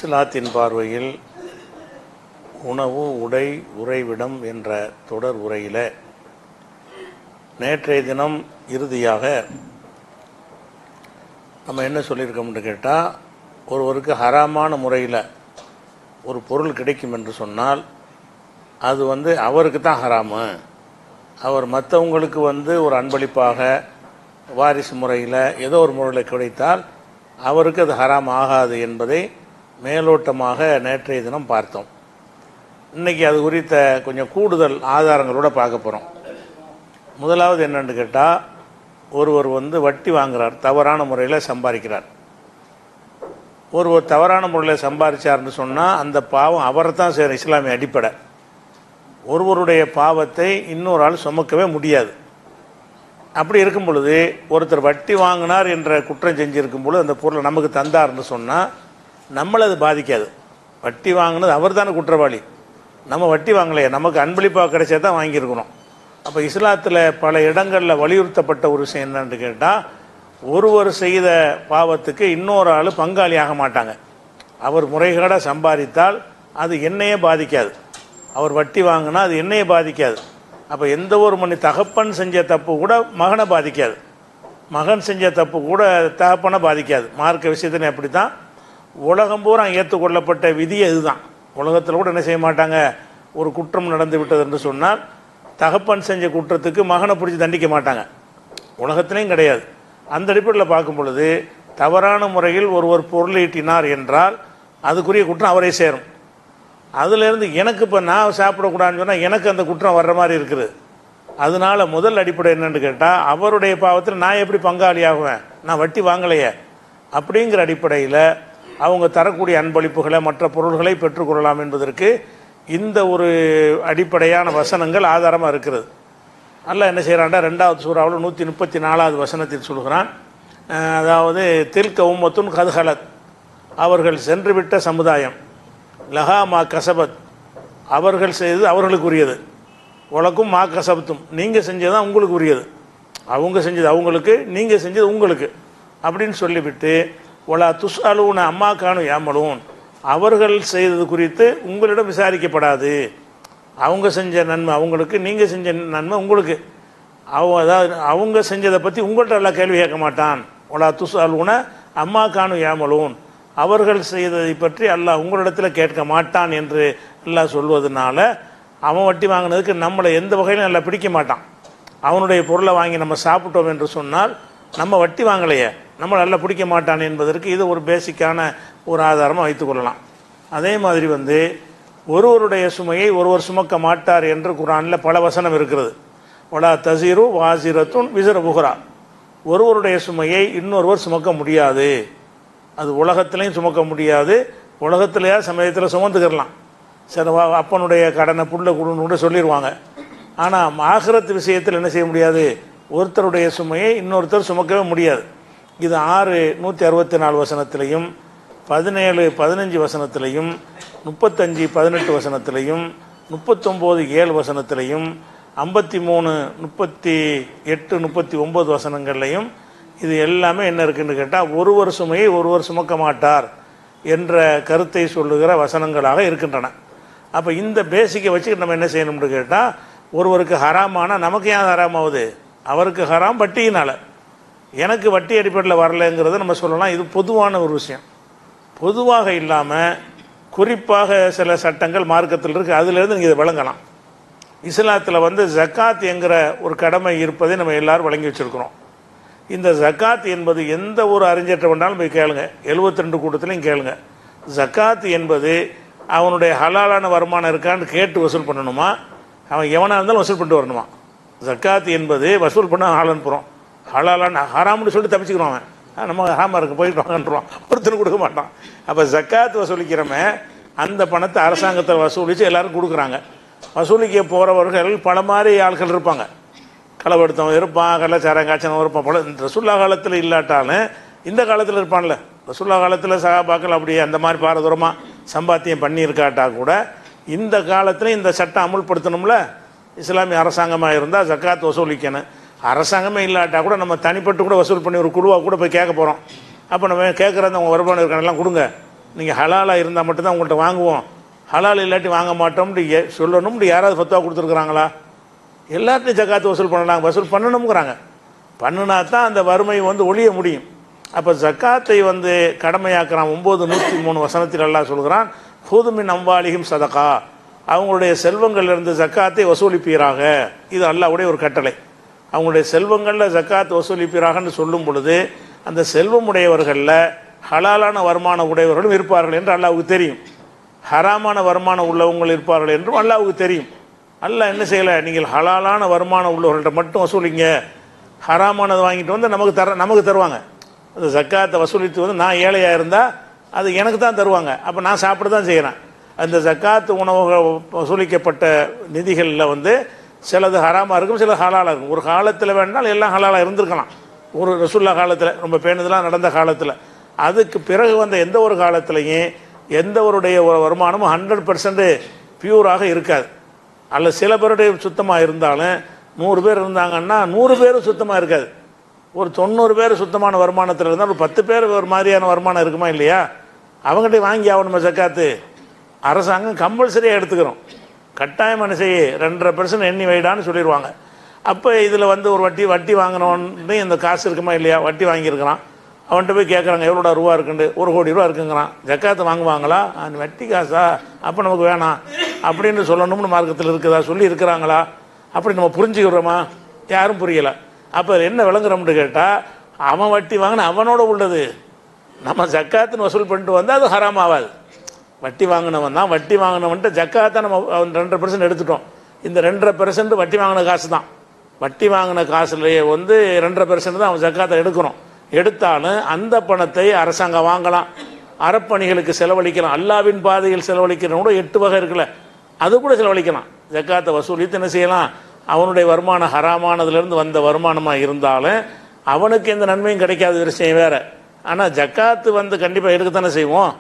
இஸ்லாத்தின் பார்வையில் உணவு, உடை, உறைவிடம் என்ற தொடர் உரையில் நேற்றைய தினம் இறுதியாக நம்ம என்ன சொல்லியிருக்கோம்னு கேட்டால், ஒருவருக்கு ஹராமான முறையில் ஒரு பொருள் கிடைக்கும் என்று சொன்னால் அது அவருக்கு தான் ஹராமு. அவர் மற்றவங்களுக்கு ஒரு அன்பளிப்பாக வாரிசு முறையில் ஏதோ ஒரு முறையில் கிடைத்தால் அவருக்கு அது ஹராம் ஆகாது என்பதை மேலோட்டமாக நேற்றைய தினம் பார்த்தோம். இன்றைக்கி அது குறித்த கொஞ்சம் கூடுதல் ஆதாரங்களோடு பார்க்க போகிறோம். முதலாவது என்னென்னு கேட்டால், ஒருவர் வட்டி வாங்குகிறார், தவறான முறையில் சம்பாதிக்கிறார். ஒருவர் தவறான முறையில் சம்பாதிச்சார்னு சொன்னால் அந்த பாவம் அவரை தான் சேரும். இஸ்லாமிய அடிப்படை ஒருவருடைய பாவத்தை இன்னொரு ஆள் சுமக்கவே முடியாது. அப்படி இருக்கும் பொழுது ஒருத்தர் வட்டி வாங்கினார் என்ற குற்றம் செஞ்சுருக்கும் பொழுது அந்த பொருளை நமக்கு தந்தார்னு சொன்னால் நம்மளை அது பாதிக்காது. வட்டி வாங்கினது அவர் தானே குற்றவாளி, நம்ம வட்டி வாங்கலையே, நமக்கு அன்பளிப்பாக கிடைச்சா தான் வாங்கியிருக்கணும். அப்போ இஸ்லாத்தில் பல இடங்களில் வலியுறுத்தப்பட்ட ஒரு விஷயம் என்னன்னு கேட்டால், ஒருவர் செய்த பாவத்துக்கு இன்னொரு ஆள் பங்காளி ஆக மாட்டாங்க. அவர் முறைகேடாக சம்பாதித்தால் அது என்னையே பாதிக்காது, அவர் வட்டி வாங்கினா அது என்னையே பாதிக்காது. அப்போ எந்த ஒரு தகப்பன் செஞ்ச தப்பு கூட மகனை பாதிக்காது, மகன் செஞ்ச தப்பு கூட தகப்பனை பாதிக்காது. மார்க்க விஷயத்தில் அப்படி தான் உலகம் பூரா ஏற்றுக்கொள்ளப்பட்ட விதி அதுதான். உலகத்தில் கூட என்ன செய்ய மாட்டாங்க, ஒரு குற்றம் நடந்து விட்டது என்று சொன்னால் தகப்பன் செஞ்ச குற்றத்துக்கு மகனை பிடிச்சி தண்டிக்க மாட்டாங்க, உலகத்திலையும் கிடையாது. அந்த அடிப்படையில் பார்க்கும் பொழுது தவறான முறையில் ஒருவர் பொருளீட்டினார் என்றால் அதுக்குரிய குற்றம் அவரை சேரும். அதிலேருந்து எனக்கு இப்போ நான் சாப்பிடக்கூடாதுன்னு சொன்னால் எனக்கு அந்த குற்றம் வர்ற மாதிரி இருக்குது. அதனால் முதல் அடிப்படை என்னென்னு கேட்டால், அவருடைய பாவத்தில் நான் எப்படி பங்காளி ஆகுவேன், நான் வட்டி வாங்கலையே. அப்படிங்கிற அடிப்படையில் அவங்க தரக்கூடிய அன்பளிப்புகளை மற்ற பொருள்களை பெற்றுக்கொள்ளலாம் என்பதற்கு இந்த ஒரு அடிப்படையான வசனங்கள் ஆதாரமாக இருக்கிறது. அல்லாஹ் என்ன செய்கிறான்டா, 2வது சூறாவில் 134வது வசனத்தில் சொல்கிறான், அதாவது தில்க உம்மத்துன் கத்ஹலத், அவர்கள் சென்றுவிட்ட சமுதாயம், லஹா மா கசபத், அவர்கள் செய்தது அவர்களுக்குரியது, உலக்கும் மா கசபத்தும், நீங்கள் செஞ்சது உங்களுக்கு உரியது, அவங்க செஞ்சது அவங்களுக்கு, நீங்கள் செஞ்சது உங்களுக்கு அப்படின்னு சொல்லிவிட்டு, ஒலா துஸ் அலூன அம்மா கானு யாமலூன், அவர்கள் செய்தது குறித்து உங்களிடம் விசாரிக்கப்படாது. அவங்க செஞ்ச நன்மை அவங்களுக்கு, நீங்கள் செஞ்ச நன்மை உங்களுக்கு. அதாவது அவங்க செஞ்சதை பற்றி உங்கள்கிட்ட எல்லாம் கேள்வி கேட்க மாட்டான். ஒலா துஸ் அலூன அம்மா கானு யாமலூன், அவர்கள் செய்ததை பற்றி அல்லாஹ் உங்களிடத்தில் கேட்க மாட்டான் என்று அல்லாஹ் சொல்வதனால அவன் வட்டி வாங்கினதுக்கு நம்மளை எந்த வகையிலும் நல்லா பிடிக்க மாட்டான். அவனுடைய பொருளை வாங்கி நம்ம சாப்பிட்டோம் என்று சொன்னால் நம்ம வட்டி வாங்கலையே, நம்ம நல்லா பிடிக்க மாட்டான் என்பதற்கு இது ஒரு பேசிக்கான ஒரு ஆதாரமாக வைத்துக்கொள்ளலாம். அதே மாதிரி ஒருவருடைய சுமையை ஒருவர் சுமக்க மாட்டார் என்று குர்ஆனில் பல வசனம் இருக்கிறது. வலா தஸீரு வாஸிரத்துன் விஸர உஹ்ரா, ஒருவருடைய சுமையை இன்னொருவர் சுமக்க முடியாது. அது உலகத்திலையும் சுமக்க முடியாது, உலகத்திலேயா சமயத்தில் சுமந்துக்கிறலாம். சில அப்பனுடைய கடனை புள்ள கொடுன்னு கூட சொல்லிடுவாங்க. ஆனால் ஆகிரத்து விஷயத்தில் என்ன செய்ய முடியாது, ஒருத்தருடைய சுமையை இன்னொருத்தர் சுமக்கவே முடியாது. இது 6:164 வசனத்திலையும் 17:15 வசனத்திலையும் 35:18 வசனத்திலையும் 39:7 வசனத்திலையும் 53:38-39 வசனங்கள்லையும் இது எல்லாமே என்ன இருக்குன்னு கேட்டால், ஒருவர் சுமையை ஒருவர் சுமக்க மாட்டார் என்ற கருத்தை சொல்லுகிற வசனங்களாக இருக்கின்றன. அப்போ இந்த பேசிக்கை வச்சுக்கிட்டு நம்ம என்ன செய்யணும்னு கேட்டால், ஒருவருக்கு ஹராமானால் நமக்கு ஏன் ஹராமாகுது, அவருக்கு ஹராம் வட்டியினால், எனக்கு வட்டி அடிப்படையில் வரலைங்கிறத நம்ம சொல்லலாம். இது பொதுவான ஒரு விஷயம். பொதுவாக இல்லாமல் குறிப்பாக சில சட்டங்கள் மார்க்கத்தில் இருக்குது, அதிலேருந்து நீங்கள் இதை விளங்கலாம். இஸ்லாத்தில் ஜக்காத் என்கிற ஒரு கடமை இருப்பதை நம்ம எல்லோரும் வழங்கி வச்சுருக்கிறோம். இந்த ஜக்காத் என்பது எந்த ஒரு அறிஞர்கிட்ட வேண்டாலும் போய் கேளுங்க, 72 கூட்டத்திலையும் கேளுங்க. ஜக்காத் என்பது அவனுடைய ஹலாலான வருமானம் இருக்கான்னு கேட்டு வசூல் பண்ணணுமா, அவன் எவனாக இருந்தாலும் வசூல் பண்ணிட்டு வரணுமா? ஜக்காத் என்பது வசூல் பண்ண ஆள் அனுப்புகிறோம், ஹலாலான ஹராம்னு சொல்லிட்டு தப்பிச்சுக்கிறோம். அவன் நம்ம ஹராமாக இருக்கு போயிட்டு வாங்கன்றான், ஒருத்தரும் கொடுக்க மாட்டான். அப்போ ஜக்காத் வசூலிக்கிறவன் அந்த பணத்தை அரசாங்கத்தை வசூலித்து எல்லாரும் கொடுக்குறாங்க. வசூலிக்க போகிறவர்கள் பல மாதிரி ஆட்கள் இருப்பாங்க, களவெடுத்தவன் இருப்பான், கள்ளச்சாரம் காய்ச்சனவன் இருப்பான். பல ரசூல்லா காலத்தில் இல்லாட்டாலும் இந்த காலத்தில் இருப்பான்ல. ரசூல்லா காலத்தில் சஹாபாக்கள் அப்படியே அந்த மாதிரி பாரதூரமாக சம்பாத்தியம் பண்ணியிருக்காட்டா கூட இந்த காலத்தில் இந்த சட்டம் அமுல்படுத்தணும்ல. இஸ்லாமிய அரசாங்கமாக இருந்தால் ஜக்காத் வசூலிக்கணும். அரசாங்கமே இல்லாட்டா கூட நம்ம தனிப்பட்டு கூட வசூல் பண்ணி ஒரு குழுவாக கூட போய் கேட்க போகிறோம். அப்போ நம்ம கேட்குறது அவங்க வருமானம் இருக்கானெல்லாம் கொடுங்க, நீங்கள் ஹலாலாக இருந்தால் மட்டும்தான் உங்கள்கிட்ட வாங்குவோம், ஹலால் இல்லாட்டி வாங்க மாட்டோம்னு சொல்லணும்னு யாராவது ஃபத்வா கொடுத்துருக்குறாங்களா? எல்லாத்தையும் ஜக்காத்து வசூல் பண்ணலாம், வசூல் பண்ணணுங்கிறாங்க. பண்ணினா தான் அந்த வறுமை ஒழிய முடியும். அப்போ ஜக்காத்தை கடமையாக்குறான். 9:103 வசனத்தில் அல்லாஹ் சொல்கிறான், ஹுதுமின் அம்வாலிஹிம் சதகா, அவங்களுடைய செல்வங்களிலிருந்து ஜக்காத்தை வசூலிப்பீராக. இது அல்லாஹ்வுடைய ஒரு கட்டளை. அவங்களுடைய செல்வங்களில் ஜக்காத் வசூலிப்பீராகன்னு சொல்லும் பொழுது அந்த செல்வமுடையவர்களில் ஹலாலான வருமானம் உடையவர்களும் இருப்பார்கள் என்று அல்லாஹ்வுக்கு தெரியும், ஹராமான வருமானம் உள்ளவங்கள் இருப்பார்கள் என்றும் அல்லாஹ்வுக்கு தெரியும். அல்லாஹ் என்ன செய்யலை, நீங்கள் ஹலாலான வருமானம் உள்ளவர்கள்ட்ட மட்டும் வசூலிங்க, ஹராமானதை வாங்கிட்டு நமக்கு தருவாங்க. அந்த ஜக்காத்தை வசூலித்து நான் ஏழையாக இருந்தால் அது எனக்கு தான் தருவாங்க, அப்போ நான் சாப்பிட தான் செய்கிறேன். அந்த ஜக்காத்து உணவுகள் வசூலிக்கப்பட்ட நிதிகளில் சிலது ஹராமாக இருக்கும், சிலது ஹலாலாக இருக்கும். ஒரு காலத்தில் வேணால் எல்லாம் ஹலாலாக இருந்திருக்கலாம், ஒரு ரசூல்லா காலத்தில், ரொம்ப பேணுதலாக நடந்த காலத்தில். அதுக்கு பிறகு எந்த ஒரு காலத்திலையும் எந்தவருடைய வருமானமும் 100% பியூராக இருக்காது. அல்ல சில பேருடைய சுத்தமாக இருந்தாலும் 100 பேர் இருந்தாங்கன்னா 100 பேரும் சுத்தமாக இருக்காது. ஒரு 90 பேர் சுத்தமான வருமானத்தில் இருந்தால் ஒரு 10 பேர் ஒரு மாதிரியான வருமானம் இருக்குமா இல்லையா? அவங்ககிட்ட வாங்கி ஆகணுமா ஜக்காத்து? அரசாங்கம் கம்பல்சரியாக எடுத்துக்கிறோம், கட்டாயம் என்ன செய்ய 2.5% எண்ணி வைடான்னு சொல்லிடுவாங்க. அப்போ இதில் ஒரு வட்டி வாங்கினோன்னு இந்த காசு இருக்குமா இல்லையா? வட்டி வாங்கியிருக்கிறான், அவன்கிட்ட போய் கேட்குறாங்க எவ்வளோடா ரூபா இருக்குண்டு, 1 கோடி ரூபா இருக்குங்கிறான். ஜக்காத்து வாங்குவாங்களா? அந்த வட்டி காசா, அப்போ நமக்கு வேணாம் அப்படின்னு சொல்லணும்னு மார்க்கத்தில் இருக்குதா, சொல்லி இருக்கிறாங்களா? அப்படி நம்ம புரிஞ்சுக்கிறோமா? யாரும் புரியலை. அப்போ என்ன விளங்குறோம்னு கேட்டால், அவன் வட்டி வாங்கின அவனோட உள்ளது, நம்ம ஜக்காத்துன்னு வசூல் பண்ணிட்டு வந்தால் அது ஹராம் ஆகாது. வட்டி வாங்கினவன் தான், வட்டி வாங்கினவன்ட்டு ஜக்காத்தை நம்ம 2.5% எடுத்துட்டோம். இந்த 2.5% வட்டி வாங்கின காசு தான். வட்டி வாங்கின காசுலேயே 2.5% தான் அவன் ஜக்காத்தை எடுக்கணும். எடுத்தாலும் அந்த பணத்தை அரசாங்கம் வாங்கலாம், அறப்பணிகளுக்கு செலவழிக்கலாம், அல்லாவின் பாதையில் செலவழிக்கிறவங்க கூட 8 வகை இருக்குல்ல, அது கூட செலவழிக்கலாம். ஜக்காத்தை வசூலித்து என்ன செய்யலாம், அவனுடைய வருமானம் ஹராமானதுலேருந்து வந்த வருமானமாக இருந்தாலும் அவனுக்கு எந்த நன்மையும் கிடைக்காத விஷயம் வேறு. ஆனால் ஜக்காத்து கண்டிப்பாக எடுக்கத்தானே செய்வோம்.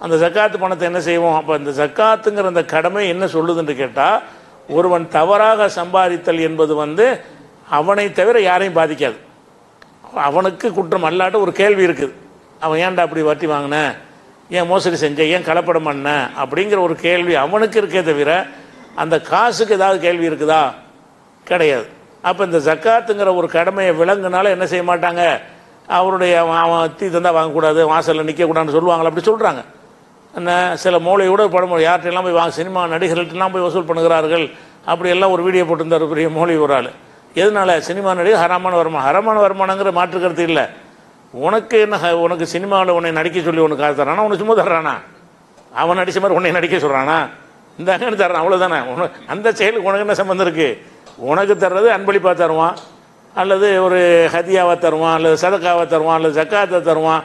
அந்த ஜக்காத்து பணத்தை என்ன செய்வோம்? அப்போ இந்த ஜக்காத்துங்கிற அந்த கடமை என்ன சொல்லுதுன்னு கேட்டால், ஒருவன் தவறாக சம்பாதித்தல் என்பது அவனை தவிர யாரையும் பாதிக்காது. அவனுக்கு குற்றம் அல்லாட்ட ஒரு கேள்வி இருக்குது, அவன் ஏன்டா அப்படி வட்டி வாங்கின, ஏன் மோசடி செஞ்ச, ஏன் கலப்படம் பண்ண அப்படிங்கிற ஒரு கேள்வி அவனுக்கு இருக்கே தவிர அந்த காசுக்கு ஏதாவது கேள்வி இருக்குதா? கிடையாது. அப்போ இந்த ஜக்காத்துங்கிற ஒரு கடமையை விளங்குனால என்ன செய்ய மாட்டாங்க, அவன் தீ தந்தால் வாங்கக்கூடாது, வாசலில் நிற்கக்கூடாதுன்னு சொல்லுவாங்களா? அப்படி சொல்கிறாங்க. என்ன சில மூளையோட படம் யார்கிட்டெல்லாம் போய் சினிமா நடிகர்கள்ட்டெல்லாம் போய் வசூல் பண்ணுகிறார்கள், அப்படியெல்லாம் ஒரு வீடியோ போட்டிருந்தார் பெரிய மூளை ஒரு ஆள். எதனால? சினிமா நடிகர் ஹராமான வருமானங்கிற மாற்று கருத்து இல்லை. உனக்கு என்ன, உனக்கு சினிமாவில் உன்னை நடிக்க சொல்லி உனக்கு காசு தரானா? உனக்கு சும்மா தர்றானா? அவன் நடித்த மாதிரி உன்னை நடிக்க சொல்கிறானா? இந்த அங்கன்னு தர்றான், அவ்வளோதானே. அந்த செயலுக்கு உனக்கு என்ன சம்மந்தம் இருக்குது? உனக்கு தர்றது அன்பளிப்பாக தருவான், அல்லது ஒரு ஹதியாவை தருவான், அல்லது சதக்காவை தருவான், அல்லது ஜக்காத்தை தருவான்,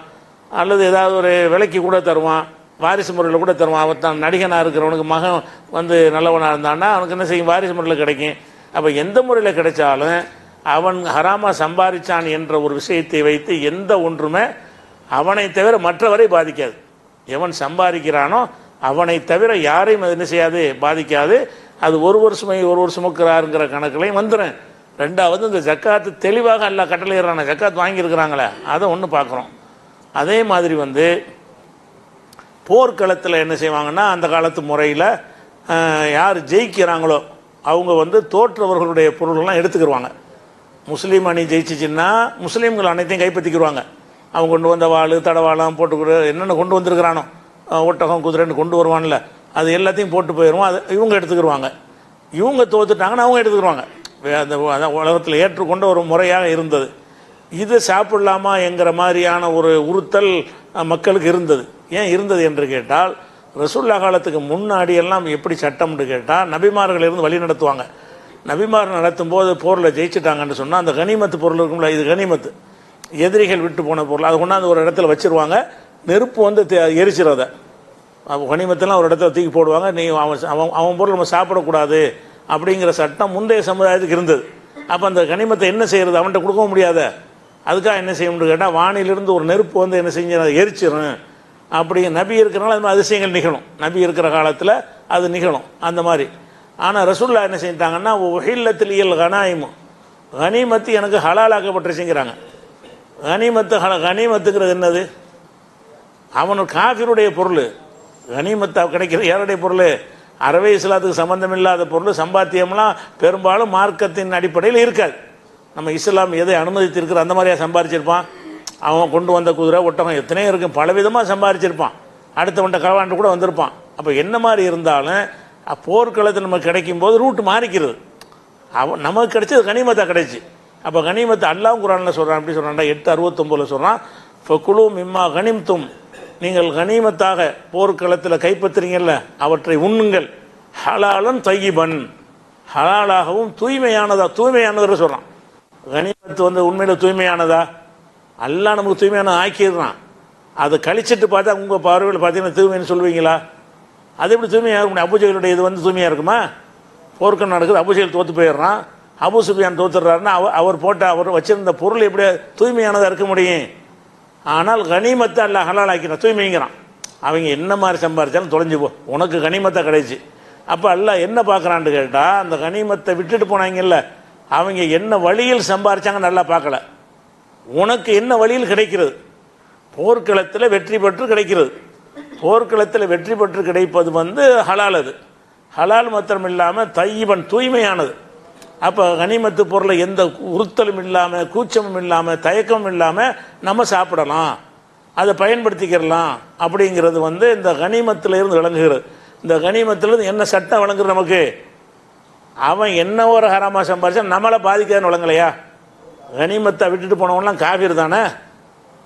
அல்லது ஏதாவது ஒரு விலைக்கு கூட தருவான், வாரிசு முறையில் கூட தருவான். அவன் தான் நடிகனாக இருக்கிறவனுக்கு மகன் நல்லவனாக இருந்தான்னா அவனுக்கு என்ன செய்யும், வாரிசு முறையில் கிடைக்கும். அப்போ எந்த முறையில் கிடைச்சாலும் அவன் ஹராமாக சம்பாதிச்சான் என்ற ஒரு விஷயத்தை வைத்து எந்த ஒன்றுமே அவனை தவிர மற்றவரை பாதிக்காது. எவன் சம்பாதிக்கிறானோ அவனை தவிர யாரையும் அது என்ன செய்யாது, பாதிக்காது. அது ஒரு சுமக்கிறாருங்கிற கணக்குலையும் வந்துடும். ரெண்டாவது, இந்த ஜக்காத்து தெளிவாக எல்லாம் கட்டளையிடறான ஜக்காத் வாங்கியிருக்கிறாங்களே, அதை ஒன்று பார்க்குறோம். அதே மாதிரி போர்க்களத்தில் என்ன செய்வாங்கன்னா, அந்த காலத்து முறையில் யார் ஜெயிக்கிறாங்களோ அவங்க தோற்றவர்களுடைய பொருள்கள்லாம் எடுத்துக்கிடுவாங்க. முஸ்லீம் அணி ஜெயிச்சிச்சின்னா முஸ்லீம்கள் அனைத்தையும் கைப்பற்றிக்கிடுவாங்க. அவங்க கொண்டு வந்த வாள் தடவாளம் போட்டு என்னென்ன கொண்டு வந்திருக்கிறானோ, ஒட்டகம் குதிரைன்னு கொண்டு வருவான்ல, அது எல்லாத்தையும் போட்டு போயிடுவோம். அது இவங்க எடுத்துக்கிடுவாங்க. இவங்க தோத்துட்டாங்கன்னா அவங்க எடுத்துக்கிடுவாங்க. அந்த உலகத்தில் ஏற்றுக்கொண்ட ஒரு முறையாக இருந்தது. இது சாப்பிடலாமா என்கிற மாதிரியான ஒரு உறுத்தல் மக்களுக்கு இருந்தது. ஏன் இருந்தது என்று கேட்டால், ரசூல்லா காலத்துக்கு முன்னாடி எல்லாம் எப்படி சட்டம்னு கேட்டால், நபிமார்கள் இருந்து வழி நடத்துவாங்க. நபிமார்கள் நடத்தும் போது போரில் ஜெயிச்சுட்டாங்கன்னு சொன்னால் அந்த கனிமத்து பொருள் இருக்கும்ல, இது கனிமத்து, எதிரிகள் விட்டு போன பொருள், அதை கொண்டாந்து ஒரு இடத்துல வச்சுருவாங்க. நெருப்பு எரிச்சிறத கனிமத்தெல்லாம் ஒரு இடத்துல தூக்கி போடுவாங்க. நீ அவன் பொருள் நம்ம சாப்பிடக்கூடாது அப்படிங்கிற சட்டம் முந்தைய சமுதாயத்துக்கு இருந்தது. அப்போ அந்த கனிமத்தை என்ன செய்கிறது, அவன்கிட்ட கொடுக்க முடியாத, அதுக்காக என்ன செய்யணும்னு கேட்டால் வானிலிருந்து ஒரு நெருப்பு என்ன செஞ்சு அதை எரிச்சிடும். அப்படி நபி இருக்கிறனால அது மாதிரி அதிசயங்கள் நிகழும். நபி இருக்கிற காலத்தில் அது நிகழும் அந்த மாதிரி. ஆனால் ரசூல்லா என்ன செஞ்சிட்டாங்கன்னா, ஒஹில்லத்திலியல் கனாயிமு, கனிமத்து எனக்கு ஹலாலாக்கப்பட்டுருச்சுங்கிறாங்க. கனிமத்துங்கிறது என்னது? அவனு காஃபிருடைய பொருள். கனிமத்தா கிடைக்கிற யாருடைய பொருள்? அறவே இஸ்லாத்துக்கு சம்பந்தம் இல்லாத பொருள். சம்பாத்தியம்லாம் பெரும்பாலும் மார்க்கத்தின் அடிப்படையில் இருக்காது. நம்ம இஸ்லாம் எதை அனுமதித்திருக்கிற அந்த மாதிரியா சம்பாரிச்சிருப்பான்? அவன் கொண்டு வந்த குதிரை ஒட்டகம் எத்தனையோ இருக்கும், பலவிதமாக சம்பாரிச்சிருப்பான். அடுத்தவன்ட்ட களவாண்டு கூட வந்திருப்பான். அப்போ என்ன மாதிரி இருந்தாலும் போர்க்களத்தில் நமக்கு கிடைக்கும் போது ரூட்டு மாறிக்கிறது. நமக்கு கிடைச்சது கனிமத்தா கிடைச்சி. அப்போ கனிமத்தை அல்லாஹ் குர்ஆனில் சொல்கிறான். எப்படி சொல்கிறான்டா? 8:69 சொல்கிறான், ஃபகுலு மிம்மா கனிம்தும், நீங்கள் கனிமத்தாக போர்க்களத்தில் கைப்பற்றுறீங்கல்ல அவற்றை உண்ணுங்கள், ஹலாலன் தையிபன், ஹலாலாகவும் தூய்மையானதாக சொல்கிறான். கனிமத்து உண்மையில் தூய்மையானதா? அல்லாஹ் நமக்கு தூய்மையான ஆக்கிடுறான். அதை கழிச்சிட்டு பார்த்தா உங்கள் பார்வையில் பார்த்தீங்கன்னா தூய்மைன்னு சொல்லுவீங்களா? அது எப்படி தூய்மையாக இருக்கும்? அபூஜகளுடைய இது தூய்மையாக இருக்குமா? போர்க்கம் நடக்குது, அபூஜகள் தோற்று போயிடுறான், அபூ சுஃபியான் தோத்துடுறாருன்னா அவர் அவர் வச்சிருந்த பொருள் எப்படி தூய்மையானதாக இருக்க முடியும்? ஆனால் கனிமத்தை அல்லாஹ் ஹலால் ஆக்கினான், தூய்மைங்கிறான். அவங்க என்ன மாதிரி சம்பாரிச்சாலும் தொலைஞ்சு போ, உனக்கு கனிமத்தை கிடைச்சி. அப்போ அல்லாஹ் என்ன பார்க்குறான்னு கேட்டால், அந்த கனிமத்தை விட்டுட்டு போனாங்கல்ல அவங்க என்ன வழியில் சம்பாரிச்சாங்க நல்லா பார்க்கல. உனக்கு என்ன வழியில் கிடைக்கிறது? போர்க்களத்தில் வெற்றி பெற்று கிடைக்கிறது. போர்க்களத்தில் வெற்றி பெற்று கிடைப்பது ஹலால். அது ஹலால் மாத்திரம் இல்லாமல் தையிபன், தூய்மையானது. அப்போ கனிமத்து பொருளை எந்த உறுத்தலும் இல்லாமல், கூச்சமும் இல்லாமல், தயக்கமும் இல்லாமல் நம்ம சாப்பிடலாம், அதை பயன்படுத்திக்கிறலாம். அப்படிங்கிறது இந்த கனிமத்திலிருந்து விளங்குகிறது. இந்த கனிமத்திலிருந்து என்ன சட்டம் விளங்குறது நமக்கு? அவன் என்ன ஒரு ஹராமாக சம்பாதிச்சா நம்மளை பாதிக்காதுன்னு விளங்கலையா? கனிமத்தை விட்டுட்டு போனவங்களாம் காஃபிர் தானே.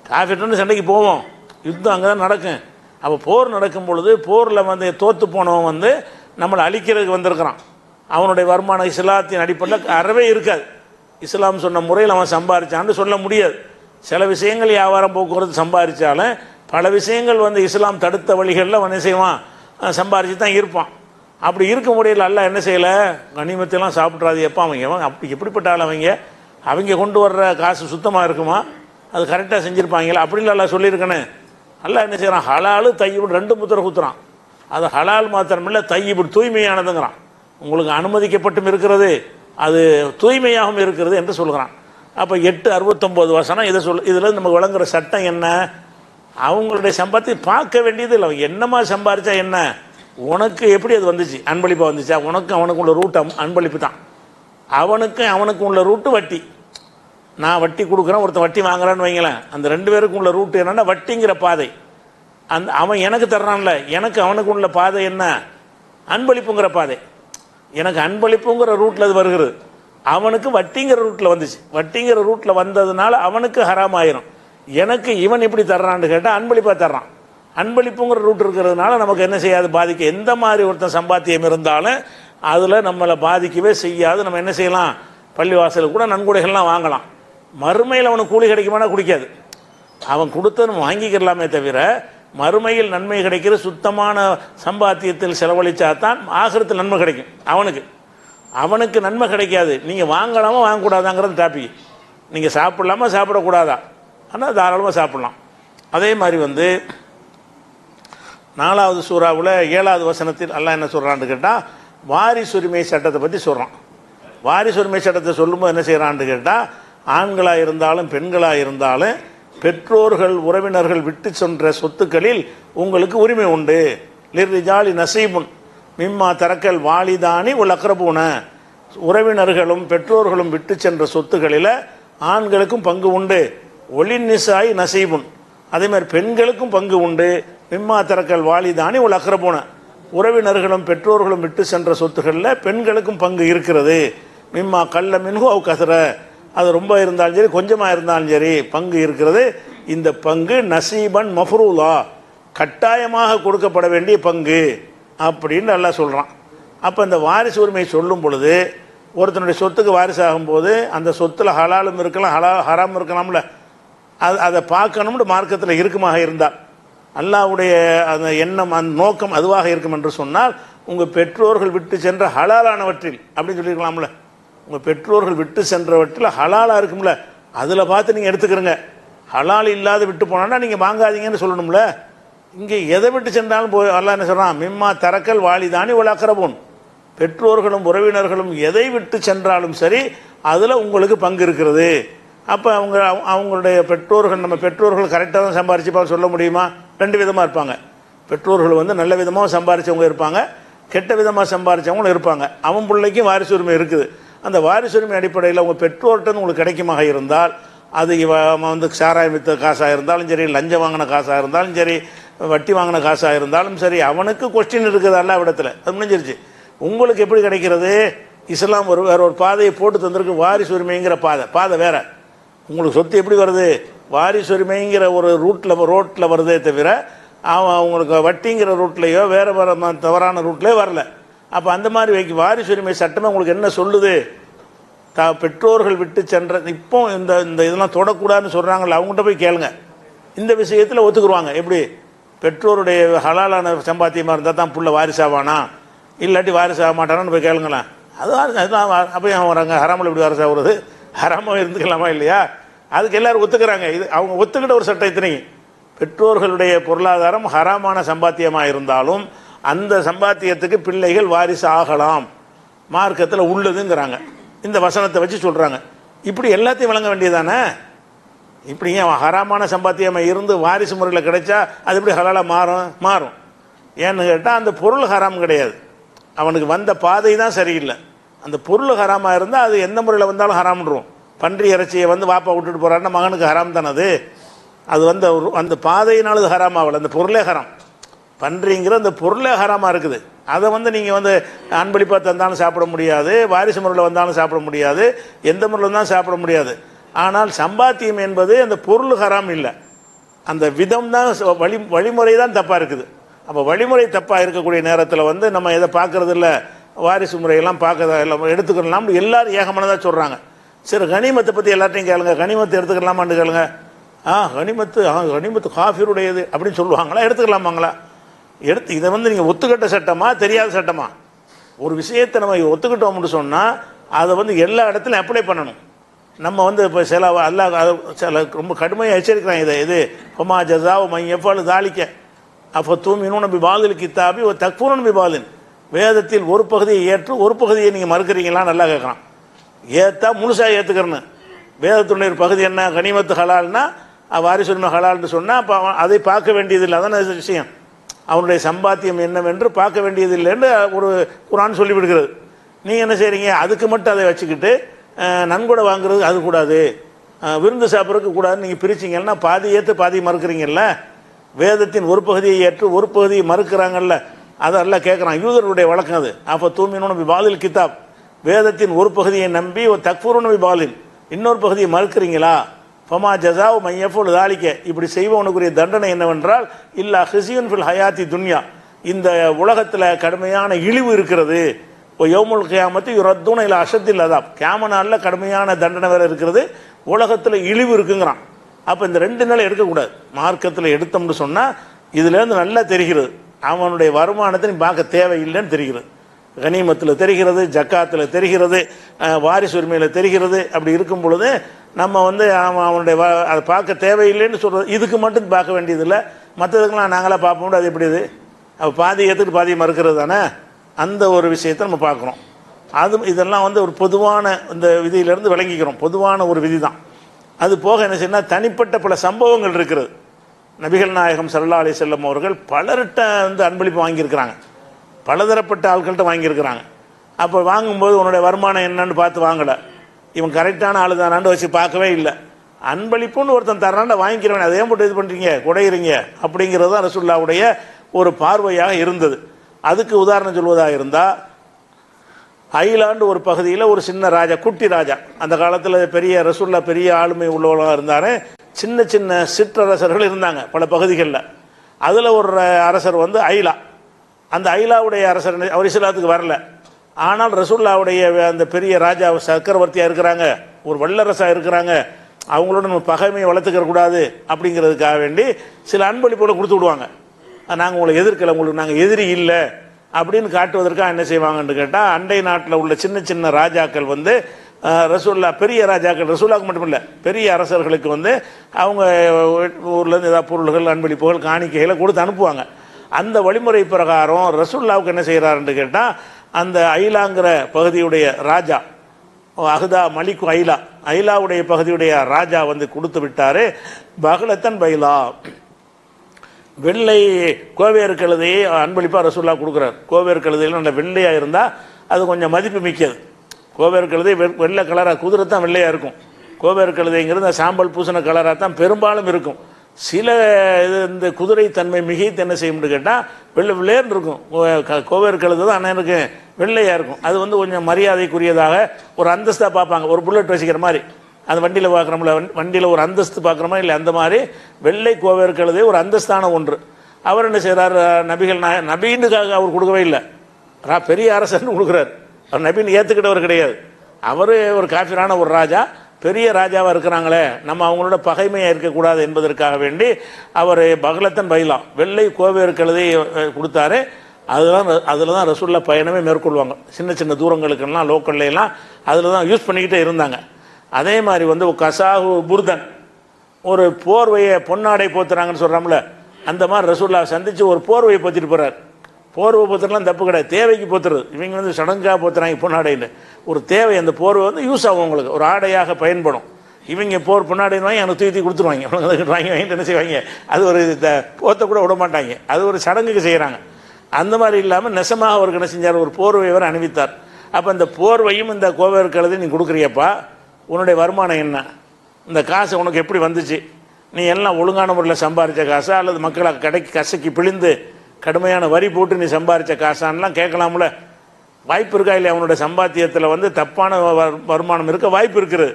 காஃபிர்னு சண்டைக்கு போவோம், யுத்தம் அங்கே தான் நடக்கும். அப்போ போர் நடக்கும் பொழுது போரில் தோற்று போனவன் நம்மளை அழிக்கிறதுக்கு வந்திருக்கிறான். அவனுடைய வருமானம் இஸ்லாத்தின் அடிப்படையில் அறவே இருக்காது. இஸ்லாம் சொன்ன முறையில் அவன் சம்பாதிச்சான்னு சொல்ல முடியாது. சில விஷயங்கள் வியாபாரம் போக்குவரத்து சம்பாதிச்சாலும் பல விஷயங்கள் இஸ்லாம் தடுத்த வழிகளில் அவன் என்ன செய்வான்? சம்பாதிச்சு தான் இருப்பான். அப்படி இருக்க முடியல. அல்லாஹ் என்ன செய்யலை? கனிமத்தையெல்லாம் சாப்பிட்றாது. எப்போ அவங்க அப்படி எப்படிப்பட்ட ஆள்? அவங்க கொண்டு வர்ற காசு சுத்தமாக இருக்குமா? அது கரெக்டாக செஞ்சுருப்பாங்களா? அப்படின்னு அல்லாஹ் சொல்லியிருக்கேன்னு அல்லாஹ் என்ன செய்கிறான்? ஹலாலு தையிபு ரெண்டு முத்திரை குத்துறான். அது ஹலால் மாத்திரமில்லை, தையிபு தூய்மையானதுங்கிறான். உங்களுக்கு அனுமதிக்கப்பட்டும் இருக்கிறது, அது தூய்மையாகவும் இருக்கிறது என்று சொல்கிறான். அப்போ 8:69 வசனம் இதை இதில் நமக்கு வழங்குற சட்டம் என்ன? அவங்களுடைய சம்பாத்தி பார்க்க வேண்டியது இல்லை. அவங்க என்னமா சம்பாதிச்சா என்ன? உனக்கு எப்படி அது வந்துச்சு? அன்பளிப்பாக வந்துச்சா? உனக்கு அவனுக்கு உள்ள ரூட் அன்பளிப்பு தான். அவனுக்கு உள்ள ரூட்டு வட்டி. நான் வட்டி கொடுக்குறேன், ஒருத்தன் வட்டி வாங்குறான்னு வைங்களேன். அந்த ரெண்டு பேருக்கும் உள்ள ரூட்டு என்னென்னா வட்டிங்கிற பாதை. அவன் எனக்கு தர்றான்ல, எனக்கு அவனுக்கு உள்ள பாதை என்ன? அன்பளிப்புங்கிற பாதை. எனக்கு அன்பளிப்புங்கிற ரூட்டில் அது வருகிறது, அவனுக்கு வட்டிங்கிற ரூட்டில் வந்துச்சு. வட்டிங்கிற ரூட்டில் வந்ததுனால அவனுக்கு ஹராம் ஆயிரும். எனக்கு இவன் எப்படி தர்றான்னு கேட்டால் அன்பளிப்பாக தர்றான். அன்பளிப்புங்கிற ரூட் இருக்கிறதுனால நமக்கு என்ன செய்யாது? பாதிக்க. எந்த மாதிரி ஒருத்தன் சம்பாத்தியம் இருந்தாலும் அதில் நம்மளை பாதிக்கவே செய்யாது. நம்ம என்ன செய்யலாம்? பள்ளிவாசலுக்கு கூட நன்கொடைகள்லாம் வாங்கலாம். மறுமையில் அவனுக்கு கூலி கிடைக்குமானா குடிக்காது. அவன் கொடுத்து நம்ம வாங்கிக்கிறலாமே தவிர மறுமையில் நன்மை கிடைக்கிற சுத்தமான சம்பாத்தியத்தில் செலவழிச்சா தான் ஆகிரத்தில் நன்மை கிடைக்கும். அவனுக்கு நன்மை கிடைக்காது. நீங்கள் வாங்கலாமா வாங்கக்கூடாதாங்கிறது டாபிக். நீங்கள் சாப்பிடலாமா சாப்பிடக்கூடாதா? ஆனால் தாராளமாக சாப்பிட்லாம். அதே மாதிரி 4வது சூறாவில் 7வது வசனத்தில் அல்லாஹ் என்ன சொல்கிறான்னு கேட்டால் வாரிசுரிமை சட்டத்தை பற்றி சொல்கிறான். வாரிசுரிமை சட்டத்தை சொல்லும்போது என்ன செய்கிறான்னு கேட்டால், ஆண்களாக இருந்தாலும் பெண்களாக இருந்தாலும் பெற்றோர்கள் உறவினர்கள் விட்டு சென்ற சொத்துக்களில் உங்களுக்கு உரிமை உண்டு. லிர்ரிஜாலி நசீபுன் மிம்மா தரக்கல் வாலிதானி உல் அக்ரபூன. உறவினர்களும் பெற்றோர்களும் விட்டு சென்ற சொத்துக்களில் ஆண்களுக்கும் பங்கு உண்டு. ஒலின் நிசாய் நசீபுன், அதே மாதிரி பெண்களுக்கும் பங்கு உண்டு. மிம்மா தரக்கல் வாலிதானி உல் அக்ரபூன, உறவினர்களும் பெற்றோர்களும் விட்டு சென்ற சொத்துக்களில் பெண்களுக்கும் பங்கு இருக்கிறது. மிம்மா கல்ல மின்ஹு அவ் கசர, அது ரொம்ப இருந்தாலும் சரி கொஞ்சமாக இருந்தாலும் சரி பங்கு இருக்கிறது. இந்த பங்கு நசீபன் மஃப்ரூலா, கட்டாயமாக கொடுக்கப்பட வேண்டிய பங்கு அப்படின்னு எல்லாம் சொல்கிறான். அப்போ இந்த வாரிசு உரிமை சொல்லும் பொழுது ஒருத்தனுடைய சொத்துக்கு வாரிசு ஆகும்போது அந்த சொத்தில் ஹலாலும் இருக்கலாம், ஹராமும் இருக்கலாம்ல. அதை பார்க்கணும்னு மார்க்கத்தில் இருக்குமாக இருந்தால், அல்லாஹ்வுடைய அந்த எண்ணம் அந்த நோக்கம் அதுவாக இருக்கும் என்று சொன்னால், உங்கள் பெற்றோர்கள் விட்டு சென்ற ஹலாலானவற்றில் அப்படின்னு சொல்லியிருக்கலாம்ல. உங்கள் பெற்றோர்கள் விட்டு சென்றவற்றில் ஹலாலாக இருக்கும்ல, அதில் பார்த்து நீங்கள் எடுத்துக்கிறங்க. ஹலால் இல்லாத விட்டு போனான்னா நீங்கள் வாங்காதீங்கன்னு சொல்லணும்ல. இங்கே எதை விட்டு சென்றாலும் போய் அல்லாஹ் என்ன சொல்கிறான்? மிம்மா தரக்கல் வாலிதானி உல் அக்ரபூன், பெற்றோர்களும் உறவினர்களும் எதை விட்டு சென்றாலும் சரி அதில் உங்களுக்கு பங்கு இருக்கிறது. அப்போ அவங்களுடைய பெற்றோர்கள், நம்ம பெற்றோர்கள் கரெக்டாக தான் சம்பாரிச்சுப்பா சொல்ல முடியுமா? ரெண்டு விதமாக இருப்பாங்க. பெற்றோர்கள் வந்து நல்ல விதமாக சம்பாரித்தவங்க இருப்பாங்க, கெட்ட விதமாக சம்பாரித்தவங்களும் இருப்பாங்க. அவன் பிள்ளைக்கும் வாரிசு உரிமை இருக்குது. அந்த வாரிசு உரிமை அடிப்படையில் உங்கள் பெற்றோர்கிட்ட உங்களுக்கு கிடைக்குமாக இருந்தால், அது அவன் வந்து சாராயம் விற்ற காசாக இருந்தாலும் சரி, லஞ்சம் வாங்கின காசாக இருந்தாலும் சரி, வட்டி வாங்கின காசாக இருந்தாலும் சரி, அவனுக்கு கொஸ்டின் இருக்குது எல்லா இடத்துல. அது முடிஞ்சிருச்சு. உங்களுக்கு எப்படி கிடைக்கிறது? இஸ்லாம் வேற ஒரு பாதையை போட்டு தந்திருக்கு, வாரிசு உரிமைங்கிற பாதை வேற. உங்களுக்கு சொத்து எப்படி வருது? வாரிசு உரிமைங்கிற ஒரு ரோட்டில் வருதே தவிர அவன் உங்களுக்கு வட்டிங்கிற ரூட்லேயோ வேறு தவறான ரூட்லேயோ வரல. அப்போ அந்த மாதிரி வாரிசு உரிமை சட்டமே உங்களுக்கு என்ன சொல்லுது? பெற்றோர்கள் விட்டு சென்ற இப்போ இந்த இதெல்லாம் தொடக்கூடாதுன்னு சொல்கிறாங்கல்ல, அவங்ககிட்ட போய் கேளுங்க. இந்த விஷயத்தில் ஒத்துக்குருவாங்க. எப்படி? பெற்றோருடைய ஹலாலான சம்பாத்தியமாக இருந்தால் தான் புள்ள வாரிசாவானா, இல்லாட்டி வாரிசாக மாட்டானான்னு போய் கேளுங்களேன். அதுதான் அப்போ அவன் வராங்க. ஹராமில் எப்படி வாரிசாகிறது? ஹராமாக இருந்துக்கலாமா இல்லையா? அதுக்கு எல்லோரும் ஒத்துக்கிறாங்க. இது அவங்க ஒத்துக்கிட்ட ஒரு சட்டம். இத்தனையும் பெற்றோர்களுடைய பொருளாதாரம் ஹராமான சம்பாத்தியமாக இருந்தாலும் அந்த சம்பாத்தியத்துக்கு பிள்ளைகள் வாரிசு ஆகலாம், மார்க்கத்தில் உள்ளதுங்கிறாங்க. இந்த வசனத்தை வச்சு சொல்கிறாங்க. இப்படி எல்லாத்தையும் வழங்க வேண்டியதானே? இப்படி அவன் ஹராமான சம்பாத்தியமாக இருந்து வாரிசு முறையில் கிடைச்சா அது எப்படி ஹலாலாக மாறும்? ஏன்னு கேட்டால் அந்த பொருள் ஹராம் கிடையாது, அவனுக்கு வந்த பாதை தான் சரியில்லை. அந்த பொருள் ஹராமாக இருந்தால் அது எந்த முறையில் வந்தாலும் ஹராம்ன்றோம். பன்றி இறைச்சியை வந்து வாப்பா விட்டுட்டு போகிறாருன்னா மகனுக்கு ஹராம் தானே அது வந்து அந்த பாதையினால அது ஹராம் ஆகலை, அந்த பொருளே ஹராம். பன்றிங்கிற அந்த பொருளே ஹராமாக இருக்குது. அதை வந்து நீங்கள் வந்து அன்பளிப்பாக தந்தாலும் சாப்பிட முடியாது, வாரிசு முறையில் வந்தாலும் சாப்பிட முடியாது, எந்த முறையில் வந்தாலும் சாப்பிட முடியாது. ஆனால் சம்பாத்தியம் என்பது அந்த பொருள் ஹராம் இல்லை, அந்த விதம் தான் வழிமுறை தான் தப்பாக இருக்குது. அப்போ வழிமுறை தப்பாக இருக்கக்கூடிய நேரத்தில் வந்து நம்ம எதை பார்க்கறது இல்லை, வாரிசு முறையெல்லாம் பார்க்க எல்லாம் எடுத்துக்கலாம். எல்லோரும் ஏகமானதாக சொல்கிறாங்க. சரி, கனிமத்தை பற்றி எல்லாத்தையும் கேளுங்க, கனிமத்தை எடுத்துக்கலாமான்னு கேளுங்க. கனிமத்து காஃபிருடையது அப்படின்னு சொல்லுவாங்களா? எடுத்துக்கலாமாங்களா? இதை வந்து நீங்கள் ஒத்துக்கிட்ட சட்டமா தெரியாத சட்டமா? ஒரு விஷயத்தை நம்ம ஒத்துக்கிட்டோம்னு சொன்னால் அதை வந்து எல்லா இடத்துலையும் அப்ளை பண்ணணும். நம்ம வந்து இப்போ சில ரொம்ப கடுமையாக எச்சரிக்கிறாங்க. இது ஹொமா ஜஸாவ் மையப்பால் தாளிக்க அப்போ தூமினும் நம்பி பாலில் கித்தாபி ஒரு தக்ஃபூரன் நம்பி பாலின். வேதத்தில் ஒரு பகுதியை ஏற்று ஒரு பகுதியை நீங்கள் மறுக்கிறீங்களா? நல்லா கேட்குறான். ஏற்றா முழுசாக ஏற்றுக்கிறேன்னு. வேதத்துடைய ஒரு பகுதி என்ன? கனிமத்து ஹலால்னா வாரிசு உரிமை ஹலால்னு சொன்னால் அப்போ அதை பார்க்க வேண்டியதில்லை. அதான விஷயம். அவனுடைய சம்பாத்தியம் என்னவென்று பார்க்க வேண்டியதில்லைன்னு ஒரு குர்ஆன் சொல்லிவிடுகிறது. நீங்கள் என்ன செய்கிறீங்க? அதுக்கு மட்டும் அதை வச்சுக்கிட்டு நன்கொடை வாங்குறது அது கூடாது, விருந்து சாப்பிட்றதுக்கு கூடாதுன்னு நீங்கள் பிரிச்சிங்கன்னா பாதி ஏற்று பாதி மறுக்கிறீங்கல்ல. வேதத்தின் ஒரு பகுதியை ஏற்று ஒரு பகுதியை மறுக்கிறாங்கல்ல, அதெல்லாம் கேட்குறான். யூதருடைய வழக்கம் அது. அப்போ தூமினும் பாலில் கிதாப், வேதத்தின் ஒரு பகுதியை நம்பி ஒரு தக்ஃபூருன் பாலில் இன்னொரு பகுதியை மறுக்கிறீங்களா? ஃபமா ஜஸாவ் மையஃபுல் தாலிக்க, இப்படி செய்வனுக்குரிய தண்டனை என்னவென்றால் இல்லா ஹிசியுன் ஃபில் ஹயாத்தி துன்யா, இந்த உலகத்தில் கடுமையான இழிவு இருக்கிறது. இப்போ யௌமுல் கியாமத்து யுரத்தூன இல்லை அஷத்தில் அதாப், கியாம நாளில் கடுமையான தண்டனை வேறு இருக்கிறது, உலகத்தில் இழிவு இருக்குங்கிறான். அப்போ இந்த ரெண்டு நாள் எடுக்கக்கூடாது. மார்க்கத்தில் எடுத்தோம்னு சொன்னால் இதுலேருந்து நல்லா தெரிகிறது அவனுடைய வருமானத்தை நீ பார்க்க தேவையில்லைன்னு தெரிகிறது. கனிமத்தில் தெரிகிறது, ஜக்காத்தில் தெரிகிறது, வாரிசு உரிமையில் தெரிகிறது. அப்படி இருக்கும் பொழுது நம்ம வந்து அவனுடைய அதை பார்க்க தேவையில்லைன்னு சொல்கிறது. இதுக்கு மட்டும் பார்க்க வேண்டியதில்லை, மற்றதுக்கெல்லாம் நாங்களாம் பார்ப்போம். அது எப்படி? இது அப்போ பாதி ஏற்றுட்டு பாதி மறுக்கிறது தானே. அந்த ஒரு விஷயத்தை நம்ம பார்க்குறோம். இதெல்லாம் வந்து ஒரு பொதுவான இந்த விதியிலேருந்து விளங்கிக்கிறோம். பொதுவான ஒரு விதி தான். அது போக என்ன செய்யணும், தனிப்பட்ட பல சம்பவங்கள் இருக்கிறது. நபிகள் நாயகம் ஸல்லல்லாஹு அலைஹி வஸல்லம் அவர்கள் பலர்கிட்ட வந்து அன்பளிப்பு வாங்கியிருக்கிறாங்க, பலதரப்பட்ட ஆட்கள்கிட்ட வாங்கியிருக்கிறாங்க. அப்போ வாங்கும்போது உன்னுடைய வருமானம் என்னன்னு பார்த்து வாங்கலை, இவன் கரெக்டான ஆளு தானான்னு வச்சு பார்க்கவே இல்லை. அன்பளிப்புன்னு ஒருத்தன் தரான்டா வாங்கிக்கிறவன், அதே போட்டு இது பண்ணுறீங்க குடையிறீங்க அப்படிங்கிறது தான் ரசூலுல்லாஹ்வுடைய ஒரு பார்வையாக இருந்தது. அதுக்கு உதாரணம் சொல்வதாக இருந்தால், ஐலாண்டு ஒரு பகுதியில் ஒரு சின்ன ராஜா, குட்டி ராஜா, அந்த காலத்தில் பெரிய ரசூலுல்லாஹ் பெரிய ஆளுமை உள்ளவர்களாக இருந்தார். சின்ன சின்ன சிற்றரசர்கள் இருந்தாங்க பல பகுதிகளில். அதில் ஒரு அரசர் வந்து ஐலா. அந்த ஐலாவுடைய அரசர் அவர் இஸ்லாத்துக்கு வரல. ஆனால் ரசூலுல்லாஹ்வுடைய அந்த பெரிய ராஜா சக்கரவர்த்தியாக இருக்கிறாங்க, ஒரு வல்லரசாக இருக்கிறாங்க, அவங்களோட நம்ம பகைமையை வளர்த்துக்கிற கூடாது அப்படிங்கிறதுக்காக வேண்டி சில அன்பளிப்புகளை கொடுத்து விடுவாங்க. நாங்கள் உங்களை எதிர்க்கலை, உங்களுக்கு நாங்கள் எதிரி இல்லை அப்படின்னு காட்டுவதற்காக என்ன செய்வாங்கன்னு கேட்டால், அண்டை நாட்டில் உள்ள சின்ன சின்ன ராஜாக்கள் வந்து ரசூலுல்லாஹ் பெரிய ராஜாக்கள், ரசூலுல்லாஹ்க்கு மட்டும் இல்லை பெரிய அரசர்களுக்கு வந்து அவங்க ஊர்லேருந்து ஏதாவது பொருள்கள் அன்பளிப்புகள் காணிக்கைகளை கொடுத்து அனுப்புவாங்க. அந்த வழிமுறை பிரகாரம் ரசூலுல்லாஹ்வுக்கு என்ன செய்கிறாருன்னு கேட்டால், அந்த ஐலாங்கிற பகுதியுடைய ராஜா அஹ்தா மலிக்கு ஐலாவுடைய பகுதியுடைய ராஜா வந்து கொடுத்து விட்டார். பகலத்தன் பைலா, வெள்ளை கோவேறு கழுதையை அன்பளிப்பாக ரசூல்லா கொடுக்குறார். கோவேறு கழுதையில் அந்த வெள்ளையாக இருந்தால் அது கொஞ்சம் மதிப்பு மிக்கது. கோவேறு கழுதை வெள்ளை கலராக, குதிரை தான் வெள்ளையாக இருக்கும். கோவேறு கழுதைங்கிறது சாம்பல் பூசின கலராக தான் பெரும்பாலும் இருக்கும். சில இந்த குதிரை தன்மை மிகைத்து என்ன செய்யும்னு கேட்டால் வெள்ளை வெள்ளையர்னு இருக்கும். கோவேறு கழுதை தான் அண்ணனுக்கு வெள்ளையாக இருக்கும். அது வந்து கொஞ்சம் மரியாதைக்குரியதாக ஒரு அந்தஸ்தாக பார்ப்பாங்க. ஒரு புல்லட் வச்சுக்கிற மாதிரி அந்த வண்டியில் பார்க்குறோம்ல, வண்டியில் ஒரு அந்தஸ்து பார்க்குறோமா இல்லை, அந்த மாதிரி வெள்ளை கோவேறு கழுதை ஒரு அந்தஸ்தான ஒன்று. அவர் என்ன செய்கிறார், நபிகள் நபின்னுக்காக அவர் கொடுக்கவே இல்லை, பெரிய அரசர்னு கொடுக்குறாரு. அவர் நபின்னு ஏற்றுக்கிட்டவர் கிடையாது. அவர் ஒரு காஃபிரான ஒரு ராஜா, பெரிய ராஜாவாக இருக்கிறாங்களே, நம்ம அவங்களோட பகைமையாக இருக்கக்கூடாது என்பதற்காக வேண்டி அவர் பகலத்தன் பைலாம் வெள்ளை கோவேறு கழுதை கொடுத்தாரு. அதில் தான் ரசூல்லா பயணமே மேற்கொள்வாங்க. சின்ன சின்ன தூரங்களுக்கெல்லாம் லோக்கல்லாம் அதில் தான் யூஸ் பண்ணிக்கிட்டே இருந்தாங்க. அதே மாதிரி வந்து கசாஹு புர்தன், ஒரு போர்வையை பொன்னாடை போத்துறாங்கன்னு சொல்கிறாங்களே, அந்த மாதிரி ரசூல்லா சந்தித்து ஒரு போர்வையை போத்திட்டு போகிறார். போர்வை போத்துறதுலாம் தப்பு கிடையாது, தேவைக்கு போத்துறது. இவங்க வந்து சடங்காக போத்துறாங்க பொன்னாடைன்னு. ஒரு தேவை, அந்த போர்வை வந்து யூஸ் ஆகும், உங்களுக்கு ஒரு ஆடையாக பயன்படும். இவங்க பொன்னாடைன்னு வாங்கி எனக்கு தூக்கி கொடுத்துருவாங்க, வாங்கிட்டு என்ன செய்வாங்க, அது ஒரு போத்த கூட விட மாட்டாங்க, அது ஒரு சடங்குக்கு செய்கிறாங்க. அந்த மாதிரி இல்லாமல் நெசமாக அவருக்கு என்ன செஞ்சார், ஒரு போர்வை அவர் அணிவித்தார். அப்போ இந்த போர்வையும் இந்த கோவேறு கழுதை நீ கொடுக்குறியப்பா, உன்னுடைய வருமானம் என்ன, இந்த காசு உனக்கு எப்படி வந்துச்சு, நீ எல்லாம் ஒழுங்கான முறையில் சம்பாதிச்ச காசா அல்லது மக்களை கடைக்கு கசக்கி பிழிந்து கடுமையான வரி போட்டு நீ சம்பாதிச்ச காசான்லாம் கேட்கலாம்ல. வாய்ப்பு இருக்கா இல்லையா, அவனுடைய சம்பாத்தியத்தில் வந்து தப்பான வருமானம் இருக்க வாய்ப்பு இருக்குது.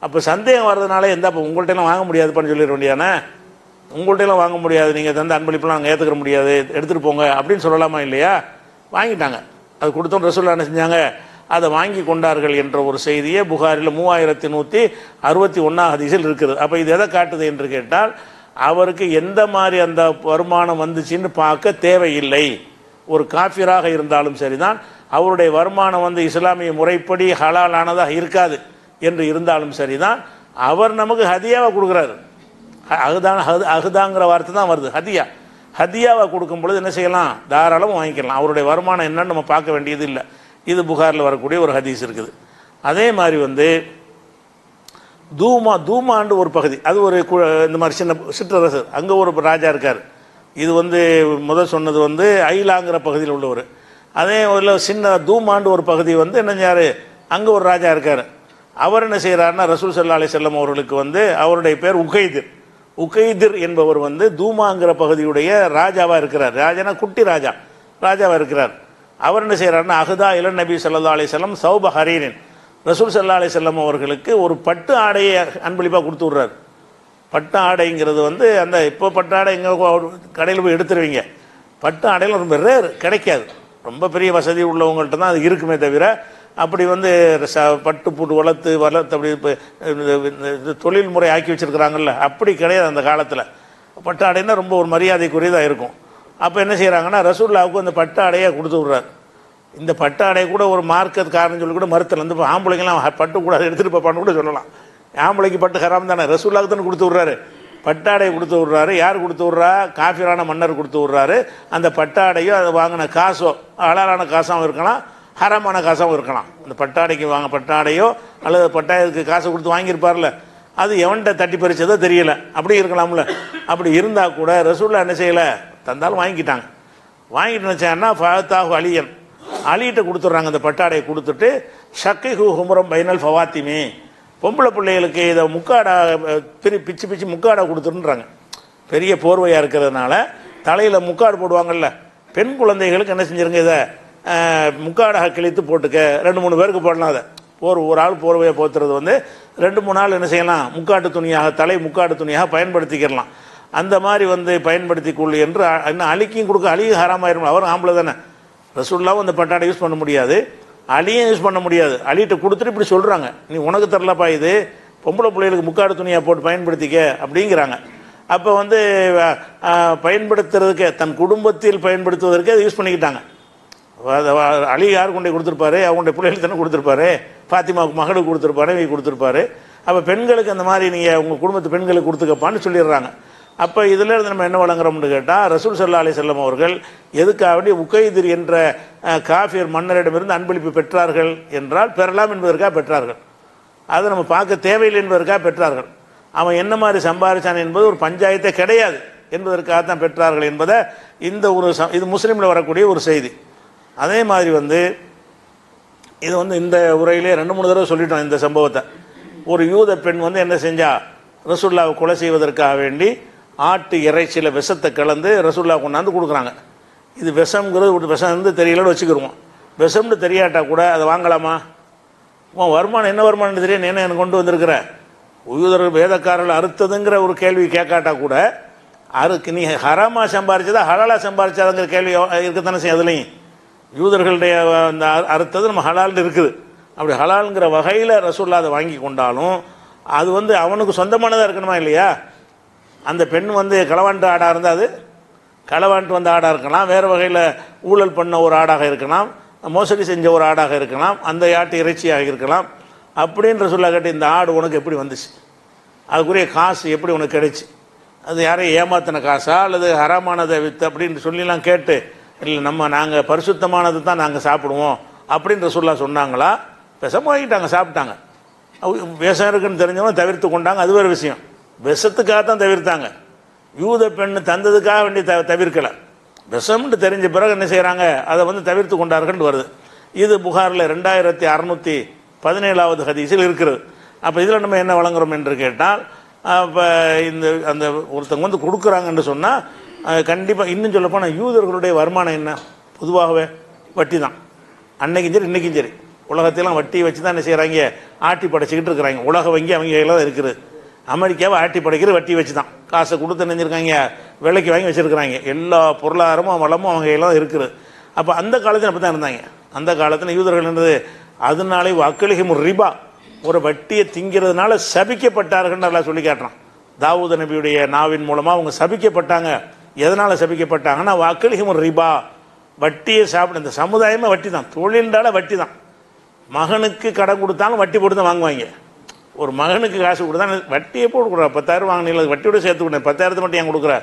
அப்போ சந்தேகம் வர்றதுனால அப்போ உங்கள்கிட்டலாம் வாங்க முடியாதுப்பான்னு சொல்லிட வேண்டியானே, உங்கள்கிட்டலாம் வாங்க முடியாது, நீங்கள் தந்த அன்பளிப்புலாம் நாங்கள் ஏற்றுக்க முடியாது, எடுத்துகிட்டு போங்க அப்படின்னு சொல்லலாமா இல்லையா. வாங்கிட்டாங்க. அது கொடுத்தோம். ரசூலுல்லாஹ் என்ன செஞ்சாங்க, அதை வாங்கி கொண்டார்கள் என்ற ஒரு செய்தியை புகாரில் 3161 ஹதீஸில் இருக்குது. அப்போ இது எதை காட்டுது என்று கேட்டால், அவருக்கு எந்த மாதிரி அந்த வருமானம் வந்துச்சுன்னு பார்க்க தேவையில்லை. ஒரு காஃபிராக இருந்தாலும் சரிதான், அவருடைய வருமானம் வந்து இஸ்லாமிய முறைப்படி ஹலாலானதாக இருக்காது என்று இருந்தாலும் சரிதான், அவர் நமக்கு ஹதியாவை கொடுக்குறாரு. அகுதாங்கிற வார்த்தை தான் வருது, ஹதியா. ஹதியாவை கொடுக்கும் பொழுது என்ன செய்யலாம், தாராளமாக வாங்கிக்கலாம். அவருடைய வருமானம் என்னன்னு நம்ம பார்க்க வேண்டியது இல்லை. இது புகாரில் வரக்கூடிய ஒரு ஹதீஸ் இருக்குது. அதே மாதிரி வந்து தூமாண்டு ஒரு பகுதி, அது ஒரு இந்த மாதிரி சிற்றரசர், அங்கே ஒரு ராஜா இருக்கார். இது வந்து சொன்னது வந்து ஐலாங்கிற பகுதியில் உள்ளவர். அதே ஒரு சின்ன தூமாண்டு ஒரு பகுதி வந்து என்னஞ்சார், அங்கே ஒரு ராஜா இருக்கார். அவர் என்ன செய்கிறாருன்னா, ரசூல் ஸல்லல்லாஹு அலைஹி வஸல்லம் அவர்களுக்கு வந்து அவருடைய பேர் உகைதிர் என்பவர் வந்து தூமாங்கிற பகுதியுடைய ராஜாவாக இருக்கிறார். ராஜானா குட்டி ராஜாவாக இருக்கிறார். அவர் என்ன செய்கிறாருன்னா, அஹ்தா இலன் நபி ஸல்லல்லாஹு அலைஹி வஸல்லம் சௌப ஹரீரின், ரசூல் ஸல்லல்லாஹு அலைஹி வஸல்லம் அவர்களுக்கு ஒரு பட்டு ஆடையை அன்பளிப்பாக கொடுத்து விட்றாரு. பட்டு ஆடைங்கிறது வந்து அந்த இப்போ பட்டு ஆடை எங்கே கடையில் போய் எடுத்துருவீங்க, பட்டு ஆடையில் ரொம்ப ரேர், கிடைக்காது. ரொம்ப பெரிய வசதி உள்ளவங்கள்ட்ட தான் அது இருக்குமே தவிர, அப்படி வந்து பட்டு போட்டு வளர்த்து அப்படி தொழில்முறை ஆக்கி வச்சுருக்கிறாங்கல்ல, அப்படி கிடையாது அந்த காலத்தில். பட்டு ஆடைன்னா ரொம்ப ஒரு மரியாதைக்குரியதாக இருக்கும். அப்போ என்ன செய்கிறாங்கன்னா, ரசூலுல்லாஹ்வுக்கு அந்த பட்டு ஆடையை கொடுத்து விட்றாரு. இந்த பட்டு ஆடையை கூட ஒரு மார்க்கெட் காரணம் சொல்லி கூட மறுத்தல. இந்த ஆம்பளைங்கெல்லாம் பட்டு கூட எடுத்துகிட்டு போப்பான்னு கூட சொல்லலாம். ஆம்பளைக்கு பட்டு ஹராம் தானே, ரசூலுல்லாஹ்வுக்கு தானே கொடுத்து விட்றாரு. பட்டாடை கொடுத்து விட்றாரு. யார் கொடுத்து விட்றா, காஃபிரான மன்னர் கொடுத்து விட்றாரு. அந்த பட்டாடையோ அதை வாங்கின காசோ ஹலாலான காசாகவும் இருக்கலாம், ஹராமான காசாகவும் இருக்கலாம். அந்த பட்டாடைக்கு பட்டாடையோ அல்லது பட்டாயத்துக்கு காசை கொடுத்து வாங்கியிருப்பார்ல, அது எவன்கிட்ட தட்டி பறிச்சதோ தெரியல, அப்படி இருக்கலாம்ல. அப்படி இருந்தால் கூட ரசூலுல்லாஹ் என்ன செய்யலை, தந்தாலும் வாங்கிக்கிட்டாங்க. வாங்கிட்டு நினச்சாங்கன்னா ஃபத்தாஹு அலிகிட்ட கொடுத்துட்றாங்க. அந்த பட்டாடையை கொடுத்துட்டு ஷக்கிஹு ஹும்ரம் பைனல் ஃபவாத்திமி, பொம்பளை பிள்ளைகளுக்கு இதை முக்காடா பிச்சு முக்காடா கொடுத்துருன்றாங்க. பெரிய போர்வையாக இருக்கிறதுனால தலையில் முக்காடு போடுவாங்கள்ல, பெண் குழந்தைகளுக்கு என்ன செஞ்சுருங்க, இதை முக்காடாக கிழித்து போட்டுக்க, 2-3 பேருக்கு போடலாம். அதை ஒரு ஆள் போர்வையை போத்துறது வந்து 2-3 நாள் என்ன செய்யலாம், முக்காட்டு துணியாக, தலை முக்காட்டு துணியாக பயன்படுத்திக்கிறலாம். அந்த மாதிரி வந்து பயன்படுத்திக்கொள்ளு என்று இன்னும் அலிக்கும் கொடுக்க. அலியும் ஹராமாயிரும், அவர் ஆம்பளை தானே. ரசூலுல்லாஹ் அந்த பட்டாடை யூஸ் பண்ண முடியாது, அலியும் யூஸ் பண்ண முடியாது. அலிகிட்ட கொடுத்துட்டு இப்படி சொல்கிறாங்க, நீ உனக்கு தரலப்பா, இது பொம்பளை பிள்ளைகளுக்கு முக்காடு துணியாக போட்டு பயன்படுத்திக்க அப்படிங்கிறாங்க. அப்போ வந்து பயன்படுத்துறதுக்கு, தன் குடும்பத்தில் பயன்படுத்துவதற்கு அதை யூஸ் பண்ணிக்கிட்டாங்க. அலி யார் கொண்டே கொடுத்துருப்பாரு, அவங்களுடைய பிள்ளைகளுக்கு தானே கொடுத்துருப்பாரு, ஃபாத்திமாவுக்கு மகளுக்கு கொடுத்துருப்பாரு, இவங்க கொடுத்துருப்பாரு. அப்போ பெண்களுக்கு அந்த மாதிரி நீங்கள் உங்கள் குடும்பத்து பெண்களுக்கு கொடுத்துக்கப்பான்னு சொல்லிடுறாங்க. அப்போ இதில் இருந்து நம்ம என்ன வழங்குறோம்னு கேட்டால், ரசூல் ஸல்லல்லாஹு அலைஹி வஸல்லம் அவர்கள் எதுக்காக உகைதிர் என்ற காஃபிர் மன்னரிடமிருந்து அன்பளிப்பு பெற்றார்கள் என்றால், பெறலாம் என்பதற்காக பெற்றார்கள். அதை நம்ம பார்க்க தேவையில்லை என்பதற்காக பெற்றார்கள். அவன் என்ன மாதிரி சம்பாதிச்சான் என்பது ஒரு பஞ்சாயத்தே கிடையாது. என்பதற்காகத்தான் பெற்றார்கள் என்பதை இந்த ஒரு இது முஸ்லீமில் வரக்கூடிய ஒரு செய்தி. அதே மாதிரி இது இந்த உரையிலே 2-3 தடவை சொல்லிட்டோம் இந்த சம்பவத்தை. ஒரு யூத பெண் என்ன செஞ்சா, ரசூலுல்லாவை கொலை செய்வதற்காக வேண்டி ஆட்டு இறைச்சியில் விஷத்தை கலந்து ரசூலுல்லாவை கொண்டாந்து கொடுக்குறாங்க. இது விஷம்ங்கிறது விஷம் தெரியலன்னு வச்சுக்கிடுவோம். விஷம்னு தெரியாட்டா கூட அதை வாங்கலாமா? வருமானம் என்ன வருமானம் தெரியும், என்ன எனக்கு கொண்டு வந்திருக்கிற யூதர்கள் வேதக்காரர்கள் அறுத்ததுங்கிற ஒரு கேள்வி கேட்காட்டா கூட நீ ஹராமா சம்பாரிச்சதா ஹலாலா சம்பாரிச்சாதுங்கிற கேள்வி இருக்கத்தானே செய்யும். அதுலேயும் யூதர்களுடைய அந்த அறுத்தது நம்ம ஹலால்னு இருக்குது. அப்படி ஹலாலுங்கிற வகையில் ரசூலுல்லாஹ் அதை வாங்கி கொண்டாலும் அது அவனுக்கு சொந்தமானதாக இருக்கணுமா இல்லையா? அந்த பெண் களவாண்டு ஆடாக இருந்தால் அது களவாண்டு ஆடாக இருக்கலாம், வேறு வகையில் ஊழல் பண்ண ஒரு ஆடாக இருக்கலாம், மோசடி செஞ்ச ஒரு ஆடாக இருக்கலாம், அந்த ஆட்டு இறைச்சியாக இருக்கலாம். அப்படின்ற கேட்டு இந்த ஆடு உனக்கு எப்படி வந்துச்சு, அதுக்குரிய காசு எப்படி உனக்கு கிடைச்சி, அது யாரையும் ஏமாத்தின காசா அல்லது ஹராமானதை வித்து அப்படின்னு சொல்லிலாம் கேட்டு, இல்லை நாங்கள் பரிசுத்தமானது தான் நாங்கள் சாப்பிடுவோம் அப்படின்னு ரசூலுல்லாஹ் சொன்னாங்களா? விஷம் வாங்கிட்டாங்க, சாப்பிட்டாங்க. விஷம் இருக்குன்னு தெரிஞ்சவங்க தவிர்த்து கொண்டாங்க, அது வேறு விஷயம். விஷத்துக்காக தான் தவிர்த்தாங்க, யூத பெண்ணு தந்ததுக்காக வேண்டி தவிர்க்கலை. விஷம்னு தெரிஞ்ச பிறகு என்ன செய்கிறாங்க, அதை தவிர்த்து கொண்டார்கள் வருது. இது புகாரில் 2617வது ஹதீஸில் இருக்கிறது. அப்போ இதில் நம்ம என்ன வழங்குறோம் என்று கேட்டால், இப்போ அந்த ஒருத்தவங்க கொடுக்குறாங்கன்னு சொன்னால் கண்டிப்பாக இன்னும் சொல்லப்போனால் யூதர்களுடைய வருமானம் என்ன, பொதுவாகவே வட்டி தான். அன்னைக்கும் சரி இன்றைக்கும் சரி உலகத்தையெல்லாம் வட்டி வச்சு தான் என்ன செய்கிறாங்க, ஆட்டி படைச்சிக்கிட்டு இருக்கிறாங்க. உலக வங்கி அவங்க கையில் தான் இருக்குது. அமெரிக்காவை ஆட்டி படைக்கிறது வட்டி வச்சு தான், காசை கொடுத்து நினைஞ்சிருக்காங்க, விலைக்கு வாங்கி வச்சுருக்கிறாங்க. எல்லா பொருளாதாரமும் வளமும் அவங்க கையில் தான் இருக்குது. அப்போ அந்த காலத்தில் அப்படி தான் இருந்தாங்க. அந்த காலத்தில் யூதர்கள் இருந்தது அதனாலே வாக்களிக்கும் ரிபா, ஒரு வட்டியை திங்கிறதுனால சபிக்கப்பட்டார்கள் நல்லா சொல்லி காட்டுறான். தாவூத் நபியுடைய நாவின் மூலமாக அவங்க சபிக்கப்பட்டாங்க. எதனால் சபிக்கப்பட்டாங்கன்னா வாக்களிக்கும் ரிபா, வட்டியை சாப்பிட. இந்த சமுதாயமே வட்டி தான், தொழில்னால வட்டி தான். மகனுக்கு கடன் கொடுத்தாலும் வட்டி போட்டு தான் வாங்குவாங்க. ஒரு மகனுக்கு காசு கொடுத்தா வட்டியை போட்டு கொடுக்குற, 10,000 வாங்கினீங்க வட்டியோட சேர்த்து கொடுங்க, 10,000 மட்டும் ஏன் கொடுக்குற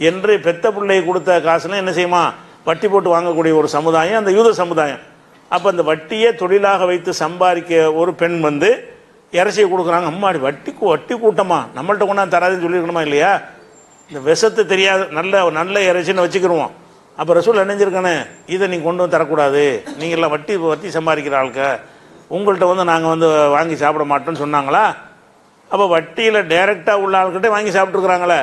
என்று பெத்த பிள்ளையை கொடுத்த காசுலாம் என்ன செய்யுமா, வட்டி போட்டு வாங்கக்கூடிய ஒரு சமுதாயம் அந்த யூத சமுதாயம். அப்போ அந்த வட்டியை தொழிலாக வைத்து சம்பாதிக்க ஒரு பெண் இறைச்சியை கொடுக்குறாங்க. அம்மாடி வட்டி கூட்டமா, நம்மள்கிட்ட கொண்டாந்து தராதுன்னு சொல்லியிருக்கணுமா இல்லையா? இந்த விஷத்தை தெரியாது, நல்ல இறைச்சின்னு வச்சுக்கிடுவோம். அப்போ ரசூல் நினைஞ்சிருக்கானே, இதை நீங்கள் கொண்டு வந்து தரக்கூடாது, நீங்கள்லாம் வட்டி சம்பாதிக்கிற ஆளுக்க, உங்கள்கிட்ட நாங்கள் வாங்கி சாப்பிட மாட்டோம்னு சொன்னாங்களா? அப்போ வட்டியில் டைரெக்டாக உள்ள ஆள்கிட்ட வாங்கி சாப்பிட்ருக்குறாங்களே,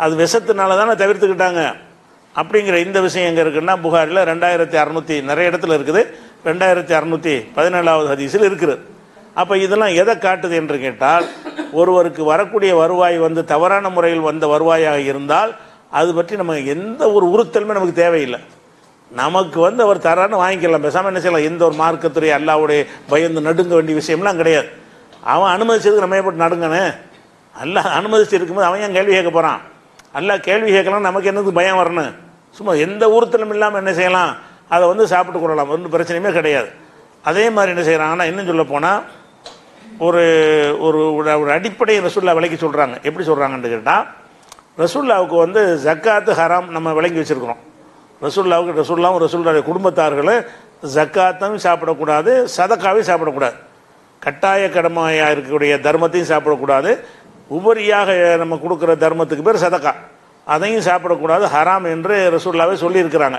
அது விஷத்தினால தானே தவிர்த்துக்கிட்டாங்க. அப்படிங்கிற இந்த விஷயம் எங்கே இருக்குன்னா புகாரில் 2600 நிறைய இடத்துல இருக்குது, 2617வது ஹதீஸில் இருக்குது. அப்போ இதெல்லாம் எதை காட்டுது என்று கேட்டால், ஒருவருக்கு வரக்கூடிய வருவாய் தவறான முறையில் வந்த வருவாயாக இருந்தால் அது பற்றி நம்ம எந்த ஒரு உறுத்தலுமே நமக்கு தேவையில்லை. நமக்கு அவர் தரான்னு வாங்கிக்கலாம், பேசாமல் என்ன செய்யலாம். எந்த ஒரு மார்க்கத்துறை அல்லாவுடைய பயந்து நடுங்க வேண்டிய விஷயம்லாம் கிடையாது. அவன் அனுமதிச்சதுக்கு நம்ம போட்டு நடுங்கன்னு, அல்லாஹ் அனுமதிச்சு இருக்கும்போது அவன் ஏன் கேள்வி கேட்க போகிறான்? அல்லாஹ் கேள்வி கேட்கலாம், நமக்கு என்னது பயம் வரணும்? சும்மா எந்த உறுத்தலும் இல்லாமல் என்ன செய்யலாம், அதை சாப்பிட்டு கொள்ளலாம், ஒன்றும் பிரச்சனையுமே கிடையாது. அதே மாதிரி என்ன செய்கிறாங்கன்னா, இன்னும் சொல்ல போனால் ஒரு ஒரு அடிப்படை ரசூலுல்லாஹ் விலைக்கு சொல்கிறாங்க. எப்படி சொல்கிறாங்கன்னு கேட்டால், ரசூலுல்லாவுக்கு ஜக்காத்து ஹராம் நம்ம விளங்கி வச்சுருக்கிறோம். ரசூலுல்லாவும் ரசூலுல்லாஹ்வுடைய குடும்பத்தார்களும் ஜக்காத்தையும் சாப்பிடக்கூடாது, சதக்காவையும் சாப்பிடக்கூடாது, கட்டாய கடமையாக இருக்கக்கூடிய தர்மத்தையும் சாப்பிடக்கூடாது, உபரியாக நம்ம கொடுக்குற தர்மத்துக்கு பேர் சதக்கா, அதையும் சாப்பிடக்கூடாது, ஹராம் என்று ரசூலுல்லாஹ்வே சொல்லியிருக்கிறாங்க.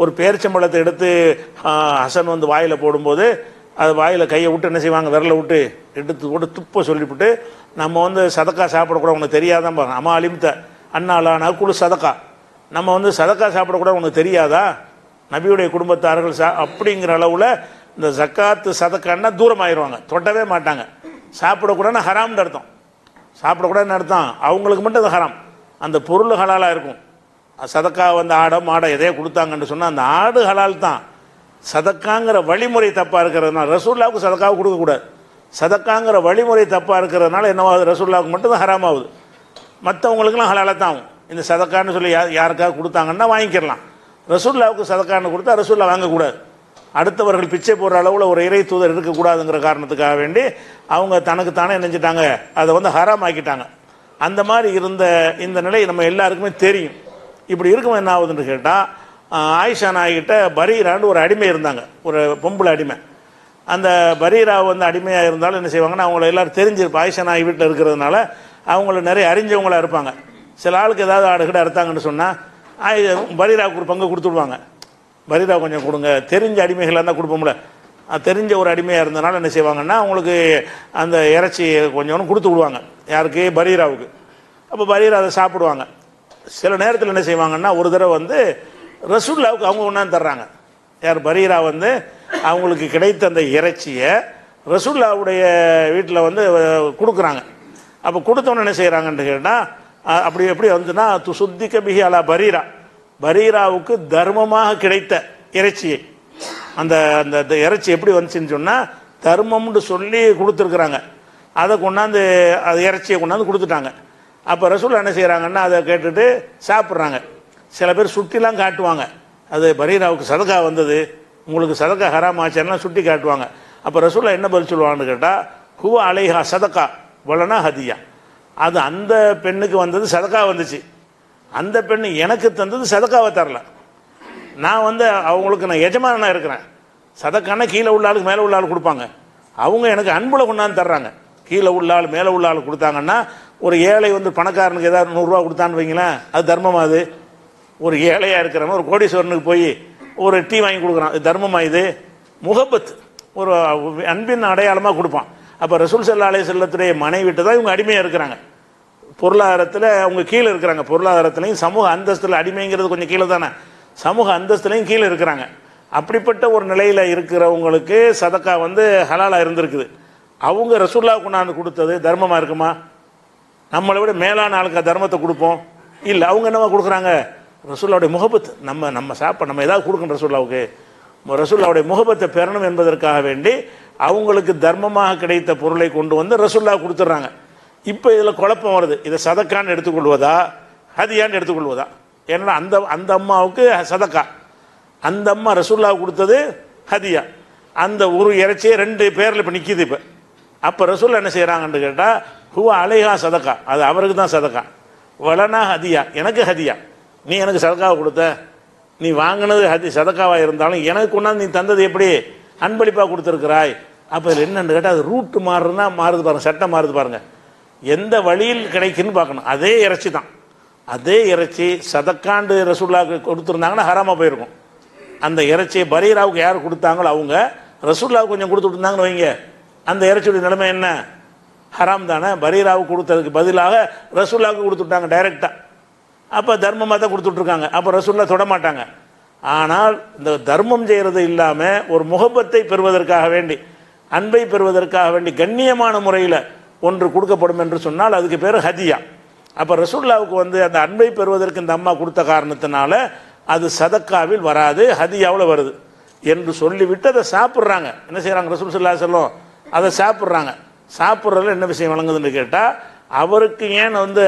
ஒரு பேரிச்சம்பழத்தை எடுத்து ஹசன் வாயில் போடும்போது அது வாயில் கையை விட்டு என்ன செய்வாங்க, விரலை விட்டு எடுத்து போட்டு துப்ப சொல்லிவிட்டு, நம்ம சதக்கா சாப்பிடக்கூடாது உனக்கு தெரியாதான் பாருங்க, அம்மா அலிம்த அண்ணாலா நகுலு சதக்கா, நம்ம சதக்கா சாப்பிடக்கூடாது உனக்கு தெரியாதா? நபியுடைய குடும்பத்தார்கள் அப்படிங்கிற அளவில் இந்த ஜக்காத்து சதக்கான்னா தூரமாகிடுவாங்க, தொட்டவே மாட்டாங்க. சாப்பிடக்கூடாதுன்னு ஹராம்னு அர்த்தம், சாப்பிடக்கூடாதுன்னு அர்த்தம், அவங்களுக்கு மட்டும் அது ஹராம். அந்த பொருள் ஹலாலாக இருக்கும். சதக்கா ஆடை மாடை எதையோ கொடுத்தாங்கன்னு சொன்னால் அந்த ஆடு ஹலால் தான். சதக்காங்கிற வழிமுறை தப்பாக இருக்கிறதுனால ரசூலுல்லாவுக்கு சதக்காவை கொடுக்கக்கூடாது. சதக்காங்கிற வழிமுறை தப்பாக இருக்கிறதுனால என்னவாகுது, ரசூலுல்லாவுக்கு மட்டும் தான் ஹராம் ஆகுது, மற்றவங்களுக்குலாம் ஹலாலாக தான் ஆகும். இந்த சதக்கான்னு சொல்லி யாருக்காவது கொடுத்தாங்கன்னா வாங்கிக்கிறலாம். ரசூலுல்லாவுக்கு சதக்கான்னு கொடுத்தா ரசூலுல்லாஹ் வாங்கக்கூடாது. அடுத்தவர்கள் பிச்சை போடுற அளவில் ஒரு இறை தூதர் இருக்கக்கூடாதுங்கிற காரணத்துக்காக வேண்டி அவங்க தனக்குத்தானே நினைச்சிட்டாங்க, அதை ஹராம் ஆக்கிட்டாங்க. அந்த மாதிரி இருந்த இந்த நிலை நம்ம எல்லாருக்குமே தெரியும். இப்படி இருக்கும் என்ன ஆகுதுன்னு கேட்டால், ஆயிஷா நாய்கிட்ட பரீரான்னு ஒரு அடிமை இருந்தாங்க, ஒரு பொம்பளை அடிமை. அந்த பரீரா அடிமையாக இருந்தாலும் என்ன செய்வாங்கன்னா, அவங்கள எல்லோரும் தெரிஞ்சிருப்பா. ஆயிஷா நாய் வீட்டில் இருக்கிறதுனால அவங்கள நிறைய அறிஞ்சவங்களாக இருப்பாங்க. சில ஆளுக்கு ஏதாவது ஆடு கிட்ட அறுத்தாங்கன்னு சொன்னால் பரீராவுக்கு ஒரு பங்கு கொடுத்துடுவாங்க. பரீரா கொஞ்சம் கொடுங்க, தெரிஞ்ச அடிமைகளாக இருந்தால் கொடுப்போம்ல. தெரிஞ்ச ஒரு அடிமையாக இருந்தனால என்ன செய்வாங்கன்னா அவங்களுக்கு அந்த இறைச்சி கொஞ்சம் கொடுத்து விடுவாங்க. யாருக்கு? பரீராவுக்கு. அப்போ பரீரா அதை சாப்பிடுவாங்க. சில நேரத்தில் என்ன செய்வாங்கன்னா ஒரு தடவை வந்து ரசூலுல்லாவுக்கு அவங்க ஒன்றாந்து தர்றாங்க. யார்? பரீரா வந்து அவங்களுக்கு கிடைத்த அந்த இறைச்சியை ரசூலுல்லாவுடைய வீட்டில் வந்து கொடுக்குறாங்க. அப்போ கொடுத்தவொன்னு என்ன செய்கிறாங்கன்னு கேட்டால் அப்படி எப்படி வந்துன்னா சுத்திக்க பிஹி அலா பரீரா, பரீராவுக்கு தர்மமாக கிடைத்த இறைச்சியை, அந்த அந்த இறைச்சி எப்படி வந்துச்சுன்னு சொன்னால் தர்மம்னு சொல்லி கொடுத்துருக்குறாங்க. அதை கொண்டாந்து அது இறைச்சியை கொண்டாந்து கொடுத்துட்டாங்க. அப்போ ரசூலுல்லாஹ் என்ன செய்கிறாங்கன்னா அதை கேட்டுட்டு சாப்பிட்றாங்க. சில பேர் சுட்டிலாம் காட்டுவாங்க, அது பரீராவுக்கு சதக்கா வந்தது, உங்களுக்கு சதக்கா ஹராம் ஆச்சுன்னா சுட்டி காட்டுவாங்க. அப்போ ரசூலுல்லாஹ் என்ன பதில் சொல்லுவாங்கன்னு கேட்டால் ஹுவ அலைஹா சதக்கா வலனா ஹதியா, அது அந்த பெண்ணுக்கு வந்தது சதக்கா வந்துச்சு, அந்த பெண்ணு எனக்கு தந்தது சதக்காவை தரல. நான் வந்து அவங்களுக்கு நான் எஜமானனாக இருக்கிறேன். சதக்கான கீழே உள்ள ஆளுக்கு மேலே உள்ள ஆள் கொடுப்பாங்க, அவங்க எனக்கு அன்புல கொண்டாந்து தர்றாங்க. கீழே உள்ள ஆள் மேலே உள்ள ஆள் கொடுத்தாங்கன்னா ஒரு ஏழை வந்து பணக்காரனுக்கு ஏதாவது 100 ரூபா கொடுத்தான்னு வைங்களேன், அது தர்மமா? அது ஒரு ஏழையாக இருக்கிறவன் ஒரு கோடீஸ்வரனுக்கு போய் ஒரு டீ வாங்கி கொடுக்குறான், இது தர்மமா? இது முகப்பத், ஒரு அன்பின் அடையாளமாக கொடுப்பான். அப்போ ரசூல் ஸல்லல்லாஹு அலைஹி வஸல்லத்துடைய மனைவிட்டு தான் இவங்க அடிமையாக இருக்கிறாங்க. பொருளாதாரத்தில் அவங்க கீழே இருக்கிறாங்க. பொருளாதாரத்துலையும் சமூக அந்தஸ்தில் அடிமைங்கிறது கொஞ்சம் கீழே தானே, சமூக அந்தஸ்துலையும் கீழே இருக்கிறாங்க. அப்படிப்பட்ட ஒரு நிலையில் இருக்கிறவங்களுக்கு சதக்கா வந்து ஹலாலாக இருந்திருக்குது. அவங்க ரசூலுல்லாஹ் கொண்டாந்து கொடுத்தது தர்மமாக இருக்குமா? நம்மளை விட மேலான ஆளுக்கு தர்மத்தை கொடுப்போம் இல்லை. அவங்க என்னவா கொடுக்குறாங்க? ரசூலுல்லாஹ்வுடைய முகபத். நம்ம சாப்பிட நம்ம ஏதாவது கொடுக்கணும் ரசூலுல்லாஹ்வுக்கு, ரசூலுல்லாஹ்வுடைய முகபத்தை பெறணும் என்பதற்காக வேண்டி அவங்களுக்கு தர்மமாக கிடைத்த பொருளை கொண்டு வந்து ரசூலுல்லாஹ் கொடுத்துட்றாங்க. இப்போ இதில் குழப்பம் வருது, இதை சதக்கான்னு எடுத்துக்கொள்வதா ஹதியான்னு எடுத்துக்கொள்வதா? ஏன்னா அந்த அந்த அம்மாவுக்கு சதக்கா, அந்த அம்மா ரசூலுல்லாஹ் கொடுத்தது ஹதியா. அந்த ஒரு இறைச்சியை 2 பேரில் இப்போ நிற்கிது. இப்போ அப்போ ரசூலுல்லாஹ் என்ன செய்கிறாங்கன்னு கேட்டால் ஹுவ அலைஹா சதக்கா, அது அவருக்கு தான் சதக்கா, வலனா ஹதியா, எனக்கு ஹதியா. நீ எனக்கு சதக்காவை கொடுத்த, நீ வாங்கினது சதக்காவாக இருந்தாலும் எனக்கு கொண்டாந்து நீ தந்தது எப்படி அன்பளிப்பாக கொடுத்துருக்கிறாய். அப்போ இதில் என்னென்னு கேட்டால் அது ரூட்டு மாறுதுன்னா மாறுது பாருங்கள், சட்டம் மாறுது பாருங்கள். எந்த வழியில் கிடைக்குன்னு பார்க்கணும். அதே இறைச்சி தான், அதே இறைச்சி சதக்காண்டு ரசூலுல்லாஹ்வுக்கு கொடுத்துருந்தாங்கன்னா ஹராமாக போயிருக்கும். அந்த இறைச்சியை பரீராவுக்கு யார் கொடுத்தாங்களோ அவங்க ரசூலுல்லாஹ்வுக்கு கொஞ்சம் கொடுத்து விட்டுருந்தாங்கன்னு வைங்க, அந்த இறைச்சியுடைய நிலைமை என்ன? ஹராம் தானே. பரீராவுக்கு கொடுத்ததுக்கு பதிலாக ரசூலுல்லாஹ்வுக்கு கொடுத்துட்டாங்க டைரெக்டாக. அப்போ தர்மமாக தான் கொடுத்துட்ருக்காங்க. அப்போ ரசூலுல்லாஹ் தொட மாட்டாங்க. ஆனால் இந்த தர்மம் செய்கிறது இல்லாமல் ஒரு முகப்பத்தை பெறுவதற்காக வேண்டி, அன்பை பெறுவதற்காக வேண்டி கண்ணியமான முறையில் ஒன்று கொடுக்கப்படும் என்று சொன்னால் அதுக்கு பேர் ஹதியா. அப்போ ரசூலுல்லாஹ்வுக்கு வந்து அந்த அன்பை பெறுவதற்கு இந்த அம்மா கொடுத்த காரணத்தினால அது சதக்காவில் வராது, ஹதியாவில் வருது என்று சொல்லிவிட்டு அதை சாப்பிட்றாங்க. என்ன செய்கிறாங்க? ரசூல் ஸல்லல்லாஹு அலைஹி வஸல்லம் அதை சாப்பிட்றாங்க. சாப்பிட்றதுல என்ன விஷயம் வழங்குதுன்னு கேட்டால் அவருக்கு ஏன் வந்து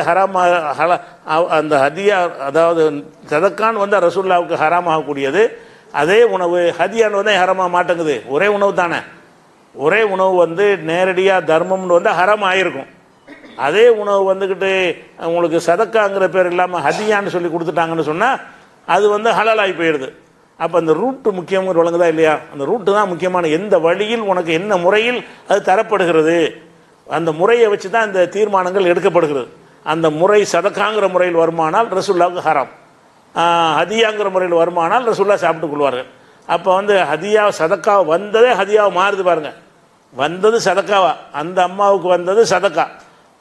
அந்த ஹதியா, அதாவது சதக்கான் வந்து ரசூலுல்லாஹ்வுக்கு ஹராமாகக்கூடியது, அதே உணவு ஹதியான்னு வந்து ஹராமாக மாட்டேங்குது. ஒரே உணவு தானே, ஒரே உணவு வந்து நேரடியாக தர்மம்னு வந்து ஹராம் ஆகிருக்கும். அதே உணவு வந்துக்கிட்டு உங்களுக்கு சதக்காங்கிற பேர் இல்லாமல் ஹதியான்னு சொல்லி கொடுத்துட்டாங்கன்னு சொன்னால் அது வந்து ஹலாலாகி போயிடுது. அப்போ அந்த ரூட்டு முக்கியங்கிற வழங்குதா இல்லையா? அந்த ரூட்டு தான் முக்கியமான. எந்த வழியில் உனக்கு என்ன முறையில் அது தரப்படுகிறது, அந்த முறையை வச்சு தான் இந்த தீர்மானங்கள் எடுக்கப்படுகிறது. அந்த முறை சதக்காங்கிற முறையில் வருமானால் ரசூலுல்லாஹ்வுக்கு ஹராம், ஹதியாங்கிற முறையில் வருமானால் ரசூலுல்லாஹ் சாப்பிட்டு கொள்வார்கள். அப்போ வந்து ஹதியா சதக்கா வந்ததே ஹதியாவை மாறுது பாருங்கள். வந்தது சதக்காவா, அந்த அம்மாவுக்கு வந்தது சதக்கா,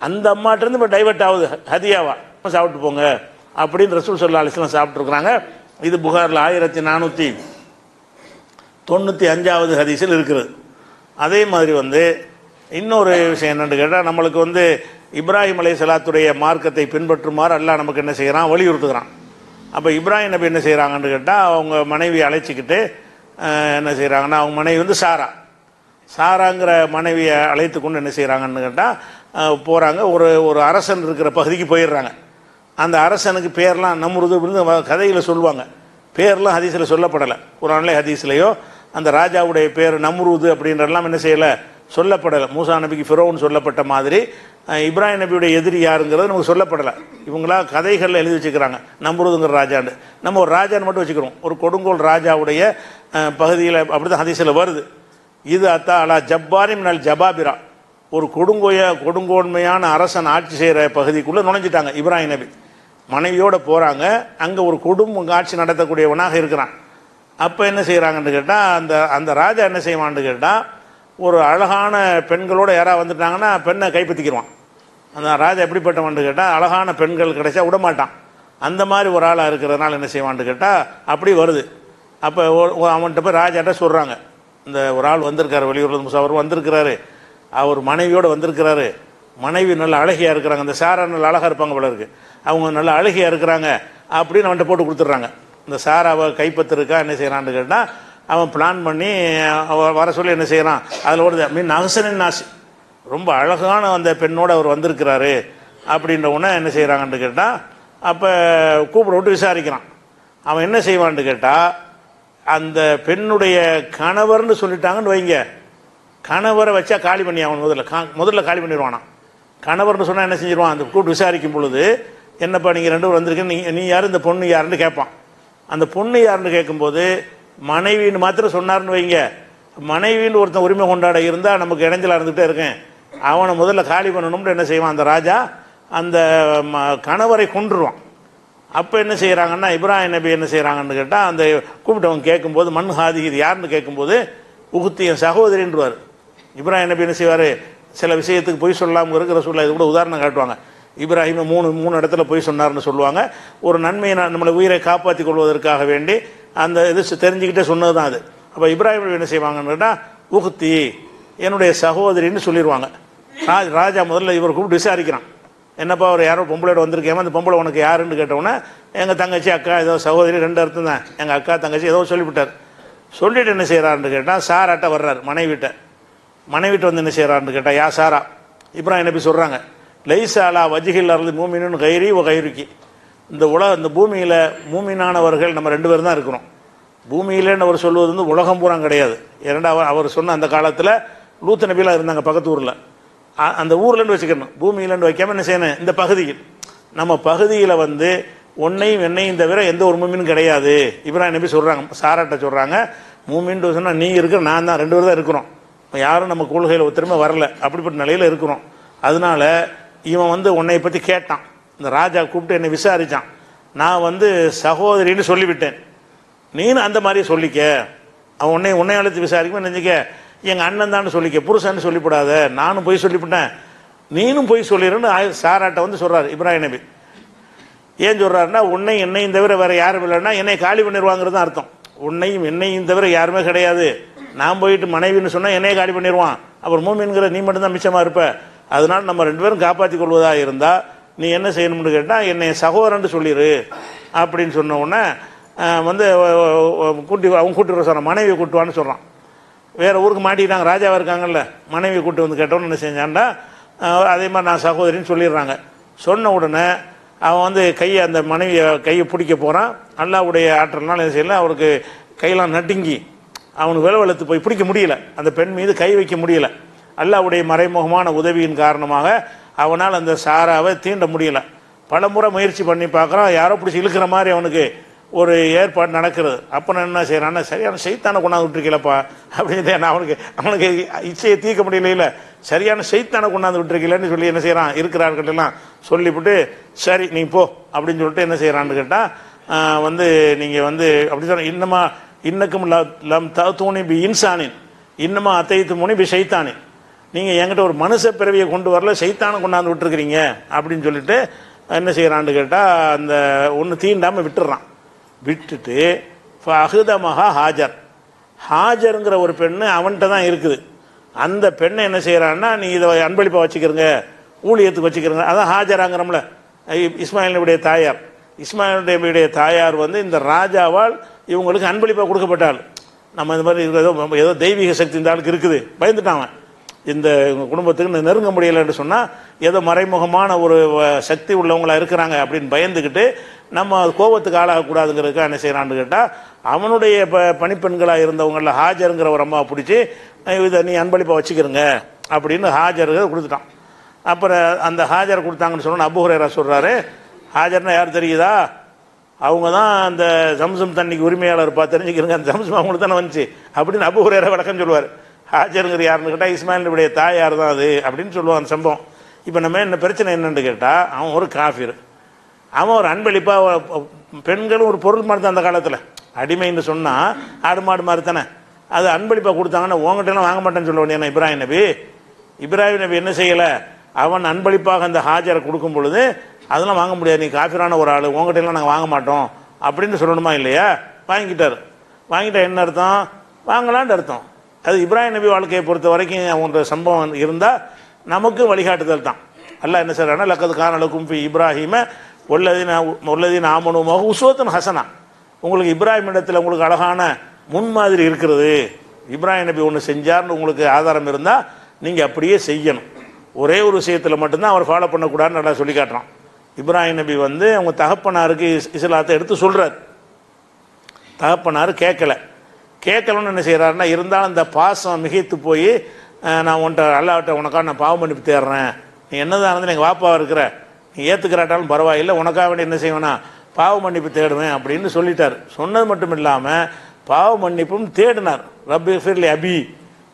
அந்த அம்மாட்டிருந்து இப்போ டைவர்ட் ஆகுது ஹதியாவா, சாப்பிட்டு போங்க அப்படின்னு ரசூல் ஸல்லல்லாஹு அலைஹி வஸல்லம் சாப்பிட்ருக்குறாங்க. இது புகாரில் 1495 ஹதீஸில் இருக்கிறது. அதே மாதிரி வந்து இன்னொரு விஷயம் என்னென்னு கேட்டால் நம்மளுக்கு வந்து இப்ராஹிம் அலைஹிஸ்ஸலாத்துடைய மார்க்கத்தை பின்பற்றுமாறு அல்லாஹ் நமக்கு என்ன செய்கிறான், வலியுறுத்துகிறான். அப்போ இப்ராஹிம் நபி என்ன செய்கிறாங்கன்னு கேட்டால் அவங்க மனைவியை அழைச்சிக்கிட்டு என்ன செய்கிறாங்கன்னா, அவங்க மனைவி வந்து சாராங்கிற மனைவியை அழைத்து கொண்டு என்ன செய்கிறாங்கன்னு கேட்டால் போகிறாங்க. ஒரு அரசன் இருக்கிற பகுதிக்கு போயிடுறாங்க. அந்த அரசனுக்கு பேர்லாம் நம்ருது அப்படின்னு கதையில் சொல்லுவாங்க, பேர்லாம் ஹதீஸில் சொல்லப்படலை. குர்ஆன்லே ஹதீஸ்லையோ அந்த ராஜாவுடைய பேர் நம்ருது அப்படின்றலாம் என்ன செய்யலை, சொல்லப்படலை. மூசா நபிக்கு ஃபிரௌன் சொல்லப்பட்ட மாதிரி இப்ராஹிம் நபியுடைய எதிரி யாருங்கிறது நமக்கு சொல்லப்படலை. இவங்களா கதைகளில் எழுதி வச்சுக்கிறாங்க நம்ருதுங்கிற ராஜான்னு. நம்ம ஒரு ராஜான்னு மட்டும் வச்சுக்கிறோம். ஒரு கொடுங்கோல் ராஜாவுடைய பகுதியில் அப்படி தான் ஹதீஸில் வருது. இது அத்தா அலா ஜப்பாரி மினல் ஜபாபிரா, ஒரு கொடுங்கோன்மையான அரசன் ஆட்சி செய்கிற பகுதிக்குள்ளே நுழைஞ்சிட்டாங்க இப்ராஹிம் நபி. மனைவியோடு போகிறாங்க. அங்கே ஒரு குடும்ப ஆட்சி நடத்தக்கூடியவனாக இருக்கிறான். அப்போ என்ன செய்கிறாங்கன்னு கேட்டால் அந்த அந்த ராஜா என்ன செய்வான்னு கேட்டால், ஒரு அழகான பெண்களோடு யாராவது வந்துட்டாங்கன்னா பெண்ணை கைப்பற்றிக்கிடுவான். அந்த ராஜா எப்படிப்பட்டவன்னு கேட்டால், அழகான பெண்கள் கிடைச்சா விடமாட்டான். அந்த மாதிரி ஒரு ஆளாக இருக்கிறதுனால என்ன செய்வான்னு கேட்டால் அப்படி வருது. அப்போ அவன்கிட்ட போய் ராஜாட்ட சொல்கிறாங்க, இந்த ஒரு ஆள் வந்திருக்காரு, வெளியூரில் முசாவர் வந்திருக்கிறாரு, அவர் மனைவியோடு வந்திருக்கிறாரு, மனைவி நல்ல அழகியாக இருக்கிறாங்க, இந்த சாரா நல்ல அழகாக இருப்பாங்க போல இருக்கு, அவங்க நல்ல அழகியாக இருக்கிறாங்க அப்படின்னு அவன்கிட்ட போட்டு கொடுத்துட்றாங்க. இந்த சாராவை கைப்பற்றிருக்கா என்ன செய்கிறான்னு கேட்டால், அவன் பிளான் பண்ணி வர சொல்லி என்ன செய்கிறான், அதில் ஒரு மீன் அகசனின் நாசி, ரொம்ப அழகான அந்த பெண்ணோடு அவர் வந்திருக்கிறாரு அப்படின்ற உடனே என்ன செய்கிறாங்கன்னு கேட்டால், அப்போ கூப்பிட விட்டு விசாரிக்கிறான். அவன் என்ன செய்வான்னு கேட்டால், அந்த பெண்ணுடைய கணவர்னு சொல்லிட்டாங்கன்னு வைங்க, கணவரை வச்சா காலி பண்ணி அவன் முதல்ல காலி பண்ணிடுவானா. கணவர்னு சொன்னால் என்ன செஞ்சிருவான், அந்த கூப்பிட்டு விசாரிக்கும் பொழுது, என்னப்பா நீங்கள் 2 பேர் வந்திருக்கீங்க, நீ யார், இந்த பொண்ணு யாருன்னு கேட்பான். அந்த பொண்ணு யாருன்னு கேட்கும்போது மனைவின்னு மாத்திரம் சொன்னார்னு வைங்க, மனைவின்னு ஒருத்தன் உரிமை கொண்டாட இருந்தால் நமக்கு இடைஞ்சலாக இருந்துகிட்டே இருக்கேன், அவனை முதல்ல காலி பண்ணணும்னு என்ன செய்வான் அந்த ராஜா, அந்த கணவரை கொன்றுருவான். அப்போ என்ன செய்கிறாங்கன்னா, இப்ராஹிம் நபி என்ன செய்கிறாங்கன்னு கேட்டால், அந்த கூப்பிட்டவங்க கேட்கும்போது மண் ஹாதி இது யாருன்னு கேட்கும்போது உகுத்தி என் சகோதரின்றார். இப்ராஹிம் நபி என்ன செய்வார், சில விஷயத்துக்கு பொய் சொல்லாமல் இருக்கிற சொல்ல, இது கூட உதாரணம் காட்டுவாங்க. இப்ராஹிம் மூணு இடத்துல பொய் சொன்னார்னு சொல்லுவாங்க. ஒரு நன்மையை நம்மளை உயிரை காப்பாற்றி கொள்வதற்காக வேண்டி அந்த இது தெரிஞ்சுக்கிட்டே சொன்னது தான் அது. அப்போ இப்ராஹிம் நபி என்ன செய்வாங்கன்னு கேட்டால், உகுத்தி என்னுடைய சகோதரின்னு சொல்லிடுவாங்க. ராஜா முதல்ல இவர் கூப்பிட்டு விசாரிக்கிறான், என்னப்பா அவர் யாரோ பொம்பளோட வந்திருக்கேன், அந்த பொம்பளை உனக்கு யாருன்னு கேட்டவுடனே, எங்கள் தங்கச்சி அக்கா ஏதோ சகோதரி 2 அர்த்தம் தான், எங்கள் அக்கா தங்கச்சி ஏதோ சொல்லிவிட்டார். சொல்லிவிட்டு என்ன செய்கிறாருன்னு கேட்டால், சாராட்ட வர்றார், மனைவிட்ட வந்து என்ன செய்கிறாருன்னு கேட்டால், யா சாரா, இப்ராஹிம் நபி சொல்கிறாங்க, லைசாலா வஜிகில் அருந்து மூமின்னு கைரி ஓ கைருக்கி, இந்த பூமியில் மூமினானவர்கள் நம்ம 2 பேர் தான் இருக்கிறோம். பூமியிலேன்னு அவர் சொல்வது வந்து உலகம் பூரா கிடையாது. இரண்டாவது அவர் சொன்ன அந்த காலத்தில் லூத் நபிலாம் இருந்தாங்க பக்கத்து ஊரில், அந்த ஊர்லேருந்து வச்சுக்கணும், பூமியிலேருந்து வைக்காமல் என்ன செய்யணும், இந்த பகுதியில் நம்ம பகுதியில் வந்து உன்னையும் என்னையும் தவிர எந்த ஒரு மூமினும் கிடையாது இப்ராஹிம் நபி சொல்கிறாங்க. சாராட்ட சொல்கிறாங்க, மூமின்னு சொன்னால் நீ இருக்கிற நான் தான், 2 பேர் தான் இருக்கிறோம், யாரும் நம்ம கொள்கையில் ஒத்துருமே வரல, அப்படிப்பட்ட நிலையில் இருக்கிறோம். அதனால இவன் வந்து உன்னை பற்றி கேட்டான், இந்த ராஜா கூப்பிட்டு என்னை விசாரித்தான், நான் வந்து சகோதரின்னு சொல்லிவிட்டேன், நீனும் அந்த மாதிரி சொல்லிக்க, அவன் உன்னை அழைத்து விசாரிக்கும் நினைச்சிக்க, எங்கள் அண்ணன் தான் சொல்லிக்க, புருஷன்னு சொல்லிவிடாத, நானும் போய் சொல்லிவிட்டேன், நீனும் போய் சொல்லிடுன்னு சாராட்ட வந்து சொல்கிறார் இப்ராஹிம் நபி. ஏன் சொல்கிறாருன்னா, உன்னையும் என்னையும் தவிர வேறு யாரும் இல்லைன்னா என்னை காலி பண்ணிடுவாங்கிறது தான் அர்த்தம். உன்னையும் என்னையும் தவிர யாருமே கிடையாது, நான் போயிட்டு மனைவின்னு சொன்னால் என்னையை காலி பண்ணிடுவான், அப்புறம் மூமின்கிற நீ மட்டும்தான் மிச்சமாக இருப்ப, அதனால நம்ம 2 பேரும் காப்பாற்றி கொள்வதாக இருந்தால் நீ என்ன செய்யணும்னு கேட்டால் என்னை சகோதரன்ட்டு சொல்லிடு அப்படின்னு சொன்ன உடனே வந்து அவங்க கூட்டி வர சொல்கிறான், மனைவியை கூட்டுவான்னு சொல்கிறான். வேறு ஊருக்கு மாட்டிக்கிட்டாங்க, ராஜாவாக இருக்காங்கல்ல, மனைவியை கூட்டு வந்து கேட்டோன்னு என்ன செஞ்சான்டா, அதே மாதிரி நான் சகோதரின்னு சொல்லிடுறாங்க. சொன்ன உடனே அவன் வந்து அந்த மனைவியை கையை பிடிக்க போகிறான். அல்லாஹ்வுடைய ஆற்றல்னால என்ன செய்யல, அவருக்கு கையெல்லாம் நடுங்கி அவனுக்கு வெளுத்து போய் பிடிக்க முடியல, அந்த பெண் மீது கை வைக்க முடியல. அல்லாஹ்வுடைய மறைமுகமான உதவியின் காரணமாக அவனால் அந்த சாராவை தீண்ட முடியல. பல முறை முயற்சி பண்ணி பார்க்குறான், யாரோ பிடிச்சி இழுக்கிற மாதிரி அவனுக்கு ஒரு ஏற்பாடு நடக்கிறது. அப்போ நான் என்ன செய்கிறான்னா, சரியான சைத்தானை கொண்டாந்து விட்டுருக்கலப்பா அப்படின்னு, அவனுக்கு இச்சையை தீர்க்க முடியல, சரியான சைத்தானை கொண்டாந்து விட்டுருக்கலன்னு சொல்லி என்ன செய்கிறான், இருக்கிறார்களெல்லாம் சொல்லிவிட்டு சரி நீ போ அப்படின்னு சொல்லிட்டு என்ன செய்கிறான்னு கேட்டால், வந்து நீங்கள் வந்து அப்படி சொன்ன இன்னக்கும் லம் தூணி பி இன்சானின் இன்னமா அத்தைத்து முனி பி சைத்தானின், நீங்கள் என்கிட்ட ஒரு மனுஷ பிறவியை கொண்டு வரல, சைத்தானை கொண்டாந்து விட்டுருக்கிறீங்க அப்படின்னு சொல்லிட்டு என்ன செய்கிறான்னு கேட்டால், அந்த ஒன்று தீண்டாமல் விட்டுடுறான். விட்டுட்டு அகுதமகா ஹாஜருங்கிற ஒரு பெண்ணு அவன்கிட்ட தான் இருக்குது. அந்த பெண்ணை என்ன செய்கிறான்னா, நீ இதை அன்பளிப்பாக வச்சுக்கிறங்க, ஊழியத்துக்கு வச்சுக்கிறங்க, அதான் ஹாஜராங்கிறோம்ல, இஸ்மாயில் நபியுடைய தாயார். இஸ்மாயில் நபியுடைய தாயார் வந்து இந்த ராஜாவால் இவங்களுக்கு அன்பளிப்பாக கொடுக்கப்பட்டாள். நம்ம இந்த மாதிரி ஏதோ தெய்வீக சக்தி இந்த ஆளுக்கு இருக்குது, பயந்துட்டான், இந்த குடும்பத்துக்கு நெருங்க முடியலைன்னு சொன்னால் ஏதோ மறைமுகமான ஒரு சக்தி உள்ளவங்களாக இருக்கிறாங்க அப்படின்னு பயந்துக்கிட்டு நம்ம கோபத்துக்கு ஆளாகக்கூடாதுங்கிறதுக்காக என்ன செய்கிறான்னு கேட்டால், அவனுடைய பணிப்பெண்களாக இருந்தவங்களில் ஹாஜருங்கிற ஒரு அம்மாவை பிடிச்சி இதை நீ அன்பளிப்பாக வச்சுக்கிறங்க அப்படின்னு ஹாஜருக்கு கொடுத்துட்டான். அப்புறம் அந்த ஹாஜர் கொடுத்தாங்கன்னு சொன்னால் அபூ ஹுரைரா சொல்கிறாரு, ஹாஜர்னா யார் தெரியுதா, அவங்க தான் அந்த ஜம்சம் தண்ணிக்கு உரிமையாளர் தெரிஞ்சுக்கிறங்க, அந்த ஜம்சம் அவங்களுக்கு தானே வந்துச்சு அப்படின்னு அபூ ஹுரைரா விளக்கம் சொல்லுவார். ஹாஜருங்கிற யாருன்னு கேட்டால் இஸ்மாயில் நபியுடைய தாயார் தான் அது அப்படின்னு சொல்லுவான் சம்பவம். இப்போ நம்ம என்ன பிரச்சனை என்னன்னு கேட்டால், அவன் ஒரு காஃபிர், அவன் ஒரு அன்பளிப்பாக பெண்களும் ஒரு பொருள் மாதிரி தான் அந்த காலத்தில். அடிமைன்னு சொன்னால் ஆடு மாடு மாதிரி தானே, அது அன்பளிப்பாக கொடுத்தாங்கன்னா உங்கள்கிட்டலாம் வாங்க மாட்டேன்னு சொல்லுவோம். ஏன்னா இப்ராஹிம் நபி என்ன செய்யலை, அவன் அன்பளிப்பாக அந்த ஹாஜரை கொடுக்கும் பொழுது அதெல்லாம் வாங்க முடியாது, நீ காஃபிரான ஒரு ஆள், உங்கள்கிட்டலாம் நாங்கள் வாங்க மாட்டோம் அப்படின்னு சொல்லணுமா இல்லையா? வாங்கிட்டார். வாங்கிட்டா என்ன அர்த்தம்? வாங்கலான்னு அர்த்தம். அது இப்ராஹிம் நபி வாழ்க்கையை பொறுத்த வரைக்கும் அவங்களோட சம்பவம் இருந்தால் நமக்கு வழிகாட்டுதல் தான். அல்லாஹ் என்ன சொல்றான்னா, லக்கது கான லக்கும் ஃபீ இப்ராஹிம வல்லதீன ஆமனூ உஸ்வத்துன் ஹஸனா, உங்களுக்கு இப்ராஹிம் இடத்துல உங்களுக்கு அழகான முன்மாதிரி இருக்கிறது. இப்ராஹிம் நபி ஒன்று செஞ்சார்னு உங்களுக்கு ஆதாரம் இருந்தால் நீங்கள் அப்படியே செய்யணும். ஒரே ஒரு விஷயத்தில் மட்டும்தான் அவர் ஃபாலோ பண்ணக்கூடாதுன்னு நல்லா சொல்லி காட்டுறான். இப்ராஹிம் நபி வந்து அவங்க தகப்பனாருக்கு இஸ்லாத்தை எடுத்து சொல்கிறார். தகப்பனார் கேட்கலன்னு என்ன செய்கிறாருன்னா, இருந்தாலும் அந்த பாசம் மிகைத்து போய் நான் உன்ட்ட அல்லாஹ்ட்ட உனக்காக நான் பாவம் மன்னிப்பு தேடுறேன், நீ என்னதான் இருந்தாலும் எங்கள் வாப்பாவை இருக்கிற, நீ ஏற்றுக்கிறாட்டாலும் பரவாயில்லை, உனக்காக வேண்டி என்ன செய்வேனா பாவ மன்னிப்பு தேடுவேன் அப்படின்னு சொல்லிட்டார். சொன்னது மட்டும் இல்லாமல் பாவ மன்னிப்பும் தேடினார். ரப்பி ஃபிர்லி அபி,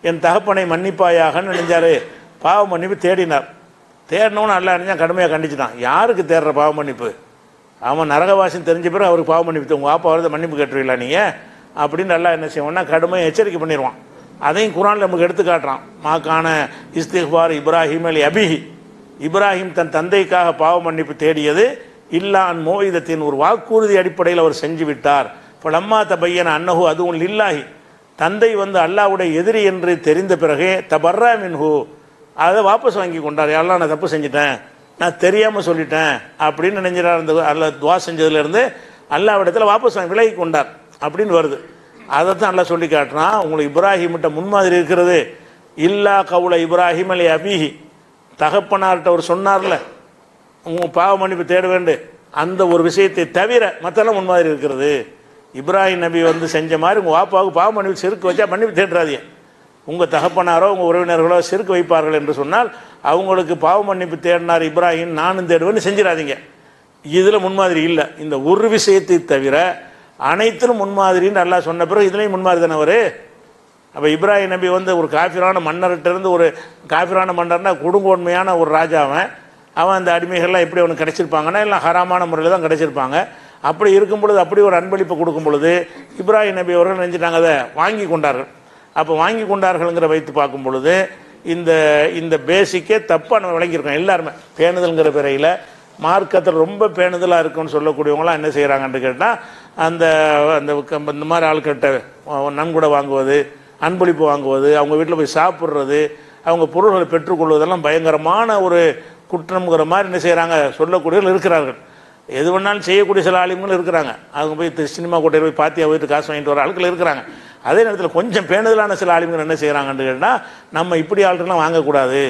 என் தகப்பனை மன்னிப்பாயாகன்னு நினைஞ்சாரு. பாவ மன்னிப்பு தேடினார். தேடினவனு அல்ல நினைஞ்சா கடுமையாக கண்டிச்சுட்டான். யாருக்கு தேடுற பாவ மன்னிப்பு? அவன் நரகவாசின்னு தெரிஞ்ச பிறகு அவருக்கு பாவ மன்னிப்பு, உங்கள் வாப்பா வருது மன்னிப்பு கேட்டுருவீங்களா நீங்கள் அப்படின்னு நல்லா என்ன செய்வோம்னா கடுமையாக எச்சரிக்கை பண்ணிடுவான். அதையும் குரானில் நமக்கு எடுத்து காட்டுறான். மாக்கான இஸ்திக்பார் இப்ராஹிம் அலி அபிஹி, இப்ராஹிம் தன் தந்தைக்காக பாவ மன்னிப்பு தேடியது இல்லான் மோயிதத்தின் ஒரு வாக்குறுதி அடிப்படையில் அவர் செஞ்சு விட்டார். இப்போ லம்மா தபையன அன்னஹு அதுவும் இல்லாஹி, தந்தை வந்து அல்லாஹ்வுடைய எதிரி என்று தெரிந்த பிறகு தபர்ரா மின்ஹு, அதை வாபஸ் வாங்கி கொண்டார். எல்லாம் நான் தப்பு செஞ்சிட்டேன், நான் தெரியாமல் சொல்லிட்டேன் அப்படின்னு நினைஞ்சிடார். அந்த அல்லாஹ் துவா செஞ்சதுலேருந்து அல்லாஹ்விடத்தில் வாபஸ் வாங்கி விலகி கொண்டார் அப்படின்னு வருது. அதை தான் நல்லா சொல்லி காட்டுறான். உங்களுக்கு இப்ராஹிம்கிட்ட முன்மாதிரி இருக்கிறது. இல்லா கவுல இப்ராஹிம் அலி அபிஹி, தகப்பனார்கிட்ட அவர் சொன்னார்ல உங்க பாவ மன்னிப்பு தேட வேண்டு, அந்த ஒரு விஷயத்தை தவிர மற்றெல்லாம் முன்மாதிரி இருக்கிறது. இப்ராஹிம் நபி வந்து செஞ்ச மாதிரி உங்கள் வாப்பாவுக்கு பாவ மன்னிப்பு செருக்கு வச்சா மன்னிப்பு தேடுறாதீங்க. உங்கள் தகப்பனாரோ உங்கள் உறவினர்களோ செருக்கு வைப்பார்கள் என்று சொன்னால் அவங்களுக்கு பாவ மன்னிப்பு தேடினார் இப்ராஹிம், நானும் தேடுவேன்னு செஞ்சிடாதீங்க. இதில் முன்மாதிரி இல்லை. இந்த ஒரு விஷயத்தை தவிர அனைத்திலும் முன்மாதிரின்னு அல்லாஹ் சொன்ன பிறகு இதுலேயும் முன்மாதிரி தானே அவர். அப்போ இப்ராஹிம் நபி வந்து ஒரு காஃபிரான மன்னர்கிட்டருந்து, ஒரு காஃபிரான மன்னர்னா கொடுங்கோன்மையான ஒரு ராஜாவன், அவன் அந்த அடிமைகள்லாம் எப்படி அவனுக்கு கிடைச்சிருப்பாங்கன்னா எல்லாம் ஹராமான முறையில் தான் கிடைச்சிருப்பாங்க. அப்படி இருக்கும் பொழுது அப்படி ஒரு அன்பளிப்பை கொடுக்கும் பொழுது இப்ராஹிம் நபி அவர்கள் நினைச்சிட்டாங்க, அதை வாங்கி கொண்டார்கள். அப்போ வாங்கி கொண்டார்கள்ங்கிற வைத்து பார்க்கும் பொழுது இந்த இந்த பேசிக்கே தப்பாக நம்ம விளங்கியிருக்கோம். எல்லாருமே பேணுதல்ங்கிற பிறையில் மார்க்கத்தில் ரொம்ப பேணுதலாக இருக்குன்னு சொல்லக்கூடியவங்களாம் என்ன செய்கிறாங்கன்னு கேட்டால், அந்த அந்த இந்த மாதிரி ஆள்கிட்ட நன்கொடை வாங்குவது, அன்பளிப்பு வாங்குவது, அவங்க வீட்டில் போய் சாப்பிட்றது, அவங்க பொருள்களை பெற்றுக்கொள்வதெல்லாம் பயங்கரமான ஒரு குற்றம்ங்கிற மாதிரி என்ன செய்கிறாங்க சொல்லக்கூடியவர்கள் இருக்கிறார்கள். எது வேணாலும் செய்யக்கூடிய சில ஆளுங்களும் இருக்கிறாங்க. அவங்க போய் சினிமா கோட்டையில் போய் பாத்தியா போயிட்டு காசு வாங்கிட்டு வர ஆட்கள் இருக்கிறாங்க. அதே நேரத்தில் கொஞ்சம் பேணுதலான சில ஆளுங்கள் என்ன செய்கிறாங்கன்னு கேட்டால், நம்ம இப்படி ஆட்கள்லாம் வாங்கக்கூடாது,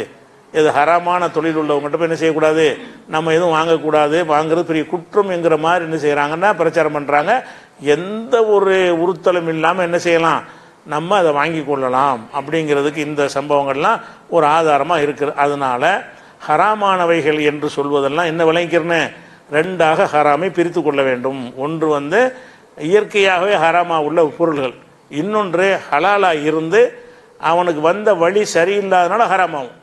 இது ஹராமான தொழில் உள்ளவங்ககிட்ட போய் என்ன செய்யக்கூடாது, நம்ம எதுவும் வாங்கக்கூடாது, வாங்குறது பெரிய குற்றம் என்கிற மாதிரி என்ன செய்கிறாங்கன்னா பிரச்சாரம் பண்ணுறாங்க. எந்த ஒரு உறுத்தலும் இல்லாமல் என்ன செய்யலாம், நம்ம அதை வாங்கி கொள்ளலாம் அப்படிங்கிறதுக்கு இந்த சம்பவங்கள்லாம் ஒரு ஆதாரமாக இருக்குது. அதனால ஹராமானவைகள் என்று சொல்வதெல்லாம் என்ன விளங்கிக்கிறேன்னு, ரெண்டாக ஹராமை பிரித்து கொள்ள வேண்டும். ஒன்று வந்து இயற்கையாகவே ஹராமாக உள்ள பொருள்கள், இன்னொன்று ஹலாலாக இருந்து அவனுக்கு வந்த வழி சரியில்லாதனால ஹராமாகும்.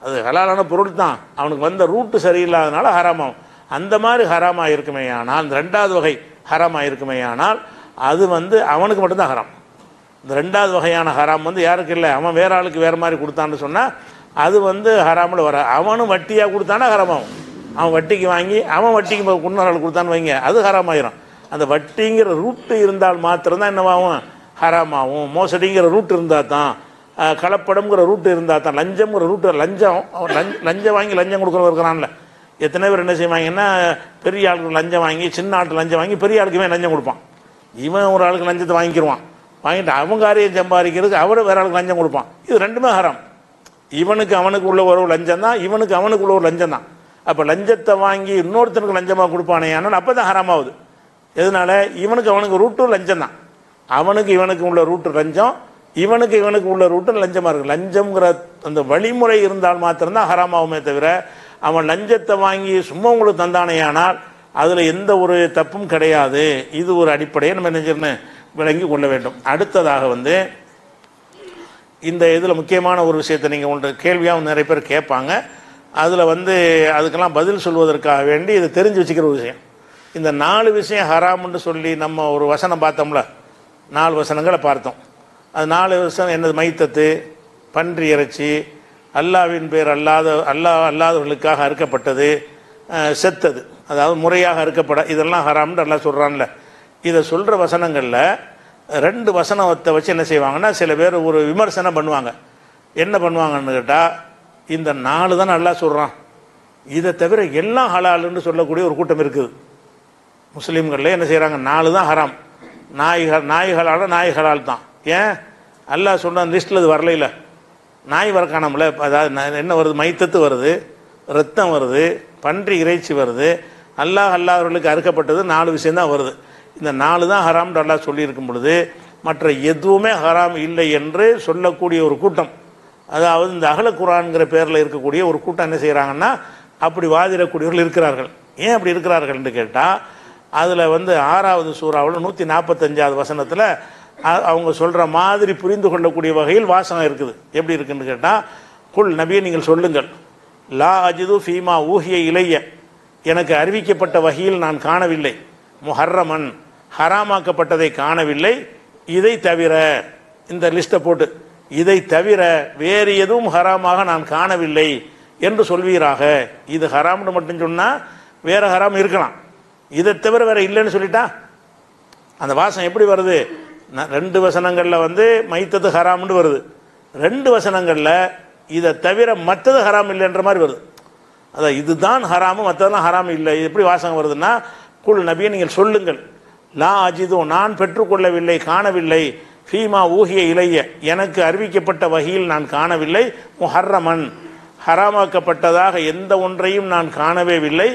அது ஹலாலான பொருள் தான், அவனுக்கு வந்த ரூட்டு சரியில்லாதனால ஹராமாகும். அந்த மாதிரி ஹராமாக இருக்குமே ஆனால், இந்த ரெண்டாவது வகை ஹராமாக இருக்குமே ஆனால் அது வந்து அவனுக்கு மட்டும்தான் ஹராம். இந்த ரெண்டாவது வகையான ஹராம் வந்து யாருக்கு இல்லை, அவன் வேற ஆளுக்கு வேறு மாதிரி கொடுத்தான்னு சொன்னால் அது வந்து ஹராமில் வர. அவனும் வட்டியாக கொடுத்தானா ஹராமாகும். அவன் வட்டிக்கு வாங்கி அவன் வட்டிக்கு இன்னொரு கொடுத்தான்னு வைங்க, அது ஹராமாயிரும். அந்த வட்டிங்கிற ரூட்டு இருந்தால் மாத்திரம்தான் என்னவாகும், ஹராமாகும். மோசடிங்கிற ரூட் இருந்தால் தான், கலப்படம்ங்கிற ரூட்டு இருந்தால் தான், லஞ்சம்ங்கிற ரூட்டு, லஞ்சம் வாங்கி லஞ்சம் கொடுக்குறவங்க இருக்கிறான்ல, எத்தனை பேர் என்ன செய்வாங்கன்னா பெரிய ஆளுக்கு லஞ்சம் வாங்கி, சின்ன ஆளுக்கு லஞ்சம் வாங்கி பெரிய ஆளுக்குமே லஞ்சம் கொடுப்பான். இவன் ஒரு ஆளுக்கு லஞ்சத்தை வாங்கிக்கிடுவான், வாங்கிட்டு அவங்க காரியம் சம்பாதிக்கிறதுக்கு அவரை வேற ஆளுக்கு லஞ்சம் கொடுப்பான். இது ரெண்டுமே ஹராம். இவனுக்கு அவனுக்கு உள்ள ஒரு லஞ்சம் தான், இவனுக்கு அவனுக்கு உள்ள ஒரு லஞ்சம் தான். அப்போ லஞ்சத்தை வாங்கி இன்னொருத்தனுக்கு லஞ்சமாக கொடுப்பானே ஆனால் அப்போ தான் ஹராமாகுது. எதனால, இவனுக்கு அவனுக்கு ரூட்டு லஞ்சம் தான், அவனுக்கு இவனுக்கு உள்ள ரூட்டு லஞ்சம், இவனுக்கு இவனுக்கு உள்ள ரூட்டு லஞ்சமாக இருக்குது. லஞ்சம்ங்கிற அந்த வழிமுறை இருந்தால் மாத்திரம்தான் ஹராமாகுமே தவிர, அவன் லஞ்சத்தை வாங்கி சும்மா உங்களுக்கு தந்தானேயானால் அதில் எந்த ஒரு தப்பும் கிடையாது. இது ஒரு அடிப்படையை நம்ம நினைச்சிருன்னு விளங்கி கொள்ள வேண்டும். அடுத்ததாக வந்து இந்த இதில் முக்கியமான ஒரு விஷயத்தை நீங்கள் ஒன்று கேள்வியாக நிறைய பேர் கேட்பாங்க. அதில் வந்து அதுக்கெல்லாம் பதில் சொல்வதற்காக வேண்டி இதை தெரிஞ்சு வச்சுக்கிற ஒரு விஷயம். இந்த 4 விஷயம் ஹராம்னு சொல்லி நம்ம ஒரு வசனம் பார்த்தோம்ல, 4 வசனங்களை பார்த்தோம். அது 4 வசனம் என்னது? மைத்தத்து, பன்றி இறைச்சி, அல்லாவின் பேர் அல்லாதவர்களுக்காக அறுக்கப்பட்டது, செத்தது, அதாவது முறையாக அறுக்கப்பட, இதெல்லாம் ஹராம்னு அல்லாஹ் சொல்கிறான்ல. இதை சொல்கிற வசனங்களில் 2 வசனத்தை வச்சு என்ன செய்வாங்கன்னா, சில பேர் ஒரு விமர்சனம் பண்ணுவாங்க. என்ன பண்ணுவாங்கன்னு கேட்டால், இந்த 4 தான் அல்லாஹ் சொல்கிறான், இதை தவிர எல்லாம் ஹலாலுன்னு சொல்லக்கூடிய ஒரு கூட்டம் இருக்குது. முஸ்லீம்களில் என்ன செய்கிறாங்க, 4 தான் ஹராம், நாய் ஹலால் தான். ஏன் அல்லாஹ் சொன்ன லிஸ்ட்டில் இது வரல, நாய் வர காணாமல. அதாவது என்ன வருது? மைத்தத்து வருது, ரத்தம் வருது, பன்றி இறைச்சி வருது, அல்லாதவர்களுக்கு அறுக்கப்பட்டது, 4 விஷயந்தான் வருது. இந்த 4 தான் ஹராம்னு அல்லாஹ் சொல்லியிருக்கும் பொழுது மற்ற எதுவுமே ஹராம் இல்லை என்று சொல்லக்கூடிய ஒரு கூட்டம், அதாவது இந்த அகல குரான்ங்கிற பேரில் இருக்கக்கூடிய ஒரு கூட்டம் என்ன செய்கிறாங்கன்னா, அப்படி வாதிடக்கூடியவர்கள் இருக்கிறார்கள். ஏன் அப்படி இருக்கிறார்கள் என்று கேட்டால், அதில் வந்து 6வது சூறாவில் 145வது வசனத்தில் அவங்க சொல்கிற மாதிரி புரிந்து கொள்ளக்கூடிய வகையில் வாசகம் இருக்குது. எப்படி இருக்குன்னு கேட்டால், குல் நபியை நீங்கள் சொல்லுங்கள், லா அஜிது ஃபீமா ஊஹிய இலைய, எனக்கு அறிவிக்கப்பட்ட வகையில் நான் காணவில்லை, முஹர்ரமன் ஹராமாக்கப்பட்டதை காணவில்லை, இதை தவிர, இந்த லிஸ்ட்டை போட்டு இதை தவிர வேறு எதுவும் ஹராமாக நான் காணவில்லை என்று சொல்வீராக. இது ஹராம்னு மட்டும் சொன்னால் வேறு ஹராம் இருக்கலாம், இதை தவிர வேறு இல்லைன்னு சொல்லிட்டா அந்த வாசம் எப்படி வருது? 2 வசனங்களில் வந்து மைத்தது ஹராம்னு வருது, 2 வசனங்களில் இதை தவிர மற்றது ஹராம் இல்லைன்ற மாதிரி வருது. அதான் இதுதான் ஹராமு, மற்றதெல்லாம் ஹராம் இல்லை. இது எப்படி வாசகம் வருதுன்னா, குல் நபியை நீங்கள் சொல்லுங்கள், லா அஜிதோ நான் பெற்றுக்கொள்ளவில்லை, காணவில்லை, ஃபீமா ஊஹிய இலைய எனக்கு அறிவிக்கப்பட்ட வகையில் நான் காணவில்லை, முஹர்ரமன் ஹராமாக்கப்பட்டதாக எந்த ஒன்றையும் நான் காணவே இல்லை,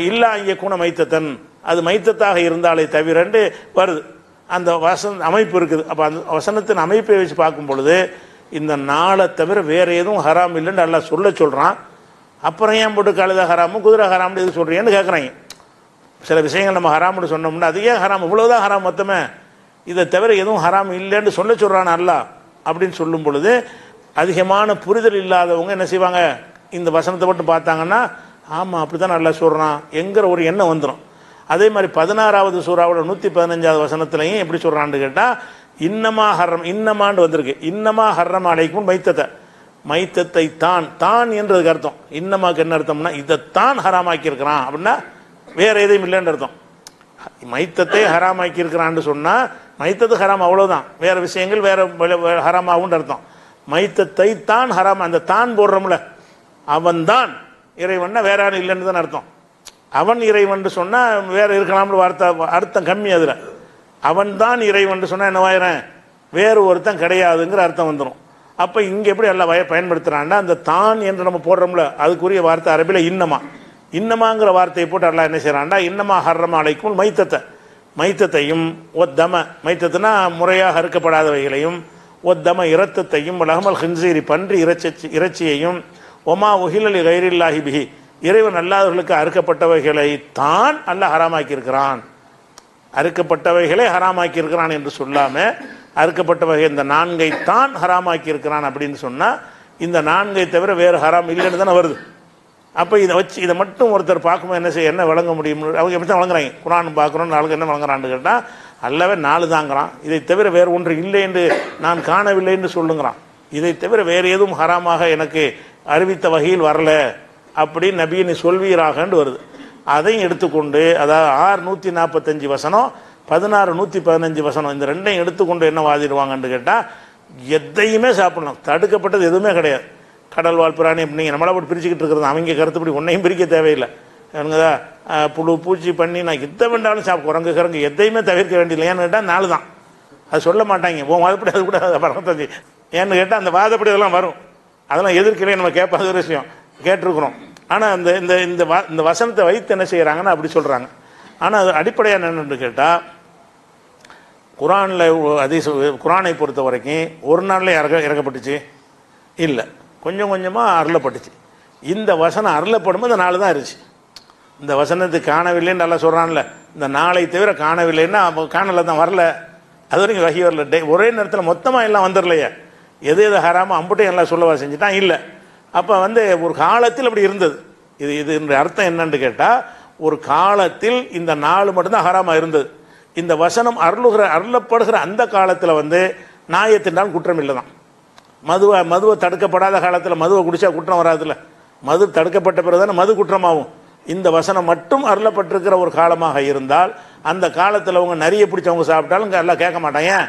இல்லா இங்கே குண மைத்தத்தன் அது மைத்தத்தாக இருந்தாலே தவிரண்டு வருது. அந்த அமைப்பு இருக்குது. அப்போ அந்த வசனத்தின் அமைப்பை வச்சு பார்க்கும் பொழுது இந்த 4 தவிர வேறு எதுவும் ஹராம் இல்லைன்னு நல்லா சொல்கிறான். அப்புறம் ஏன் போட்டு கழுத ஹராமு குதிரை ஹராம்னு எது சொல்கிறேன்னு கேட்குறாங்க. சில விஷயங்கள் நம்ம ஹராம்னு சொன்னோம்னா அது ஏன் ஹராம், இவ்வளோதான் ஹராம் மொத்தமே, இதை தவிர எதுவும் ஹராம் இல்லைன்னு சொல்கிறான் அல்லா அப்படின்னு சொல்லும் பொழுது அதிகமான புரிதல் இல்லாதவங்க என்ன செய்வாங்க, இந்த வசனத்தை மட்டும் பார்த்தாங்கன்னா ஆமாம் அப்படி தான் நல்லா சொல்கிறான் என்கிற ஒரு எண்ணம் வந்துடும். அதே மாதிரி 16வது சூறாவோட 115வது வசனத்துலையும் எப்படி சொல்கிறான்னு கேட்டால், இன்னமாண்டு வந்திருக்கு, இன்னமா ஹர்ரம் அலைக்கும் மைத்தத்தை தான் என்றதுக்கு அர்த்தம். இன்னமாக்கு என்ன அர்த்தம்னா இதைத்தான் ஹராமாக்கி இருக்கிறான் அப்படின்னா வேற எதையும் இல்லைன்னு அர்த்தம். மைத்தத்தை ஹராமாக்கி இருக்கிறான்னு சொன்னால் மைத்தத்து ஹராம் அவ்வளோதான், வேற விஷயங்கள் வேற ஹராமாகும்னு அர்த்தம். மைத்தத்தை தான் ஹராம், அந்த தான் போடுறோம்ல, அவன் தான் இறைவன்னா வேற யாரும் இல்லைன்னு தான் அர்த்தம். அவன் இறைவன் சொன்னால் வேற இருக்கலாம்னு வார்த்தை அர்த்தம் கம்மி. அதில் அவன் தான் இறைவன் சொன்னால் என்னவாயிரம், வேறு ஒருத்தன் கிடையாதுங்கிற அர்த்தம் வந்துடும். அப்போ இங்கே எப்படி எல்லாம் பயன்படுத்துகிறான்னா, அந்த தான் என்று நம்ம போடுறோம்ல அதுக்குரிய வார்த்தை அரபியில் இன்னமாங்கிற வார்த்தையை போட்டு எல்லாம் என்ன செய்கிறான்டா, இன்னமா ஹர்ரம் அலைக்கும் மைத்தத்தையும் ஒத்தம, மைத்தத்துனா முறையாக அறுக்கப்படாதவைகளையும், ஒத்தம இரத்தத்தையும், லஹமல் ஹின்சீரி பன்றி இறைச்சியையும், ஒமா உஹிலலி கைரில்லாஹி பிஹி இறைவன் அல்லாதவர்களுக்கு அறுக்கப்பட்டவைகளை தான் அல்லாஹ் ஹராமாக்கியிருக்கிறான். அறுக்கப்பட்டவைகளை ஹராமாக்கியிருக்கிறான் என்று சொல்லாமல் அறுக்கப்பட்டவகை இந்த 4ஐ தான் ஹராமாக்கியிருக்கிறான் அப்படின்னு சொன்னால் இந்த 4ஐ தவிர வேறு ஹராம் இல்லைன்னு தானே வருது. அப்போ இதை வச்சு இதை மட்டும் ஒருத்தர் பார்க்கும்போது என்ன வழங்க முடியும்? அவங்க எப்படி தான் வழங்குறாங்க, குரான் பார்க்குறோம், நாளுக்கு என்ன வழங்குறான்னு கேட்டால் அல்லவே 4 தாங்கிறான், இதை தவிர வேறு ஒன்று இல்லை என்று நான் காணவில்லை என்று சொல்லுங்கிறான். இதை தவிர வேறு எதுவும் ஹராமாக எனக்கு அறிவித்த வகையில் வரல அப்படி நபியை நீ சொல்வீராகன்னு வருது. அதையும் எடுத்துக்கொண்டு, அதாவது 6:145 வசனம், 16:115 வசனம், இந்த 2ஐயும் எடுத்துக்கொண்டு என்ன வாதிடுவாங்கன்னு கேட்டால் எதையுமே சாப்பிடலாம், தடுக்கப்பட்டது எதுவுமே கிடையாது. கடல் வாழ் பிராணி அப்படிங்க நம்மளை போட்டு பிரிச்சுக்கிட்டு இருக்கிறது, அவங்க கருத்துப்படி ஒன்றையும் பிரிக்க தேவையில்லை. எனக்குதா புழு பூச்சி பண்ணி நான் எதை வேண்டாலும் குரங்கு கரங்கு எதையுமே தவிர்க்க வேண்டியதில்லை. ஏன்னு கேட்டால் 4 தான், அது சொல்ல மாட்டாங்க. வாதப்படி அது கூட பரவத்தஞ்சு ஏன்னு கேட்டால் அந்த வாதப்படி அதெல்லாம் வரும், அதெல்லாம் எதிர்க்கலையே நம்ம கேட்பாத ஒரு விஷயம் கேட்டிருக்கிறோம். ஆனால் அந்த இந்த இந்த வசனத்தை வைத்து என்ன செய்கிறாங்கன்னா அப்படி சொல்கிறாங்க. ஆனால் அது அடிப்படையாக என்னென்னு கேட்டால், குரானை பொறுத்த வரைக்கும் ஒரு நாளில் இறக்கப்பட்டுச்சு இல்லை, கொஞ்சம் கொஞ்சமாக அருளப்பட்டுச்சு. இந்த வசனம் அருளப்படும் இந்த 4 தான் இருந்துச்சு. இந்த வசனத்துக்கு காணவில்லைன்னு நல்லா சொல்கிறான்ல, இந்த 4ஐ தவிர காணவில்லைன்னா காணலை தான், வரல, அது வரைக்கும் வகி வரல. ஒரே நேரத்தில் மொத்தமாக எல்லாம் வந்துடலையே, எது ஹராமோ அம்புட்டையும் எல்லாம் சொல்லவா செஞ்சுட்டான் இல்லை. அப்போ வந்து ஒரு காலத்தில் அப்படி இருந்தது. இது அர்த்தம் என்னன்னு கேட்டால், ஒரு காலத்தில் இந்த 4 மட்டும்தான் ஹராமாக இருந்தது. இந்த வசனம் அருளப்படுகிற அந்த காலத்தில் வந்து நாயை தின்றால் குற்றம் இல்லை தான். மதுவை தடுக்கப்படாத காலத்தில் மதுவை குடித்தா குற்றம் வராதுல்ல. மது தடுக்கப்பட்ட பிறகு தானே மது குற்றமாகும். இந்த வசனம் மட்டும் அருளப்பட்டிருக்கிற ஒரு காலமாக இருந்தால், அந்த காலத்தில் அவங்க நிறைய பிடிச்சவங்க சாப்பிட்டாலும் எல்லாம் கேட்க மாட்டாங்க. ஏன்?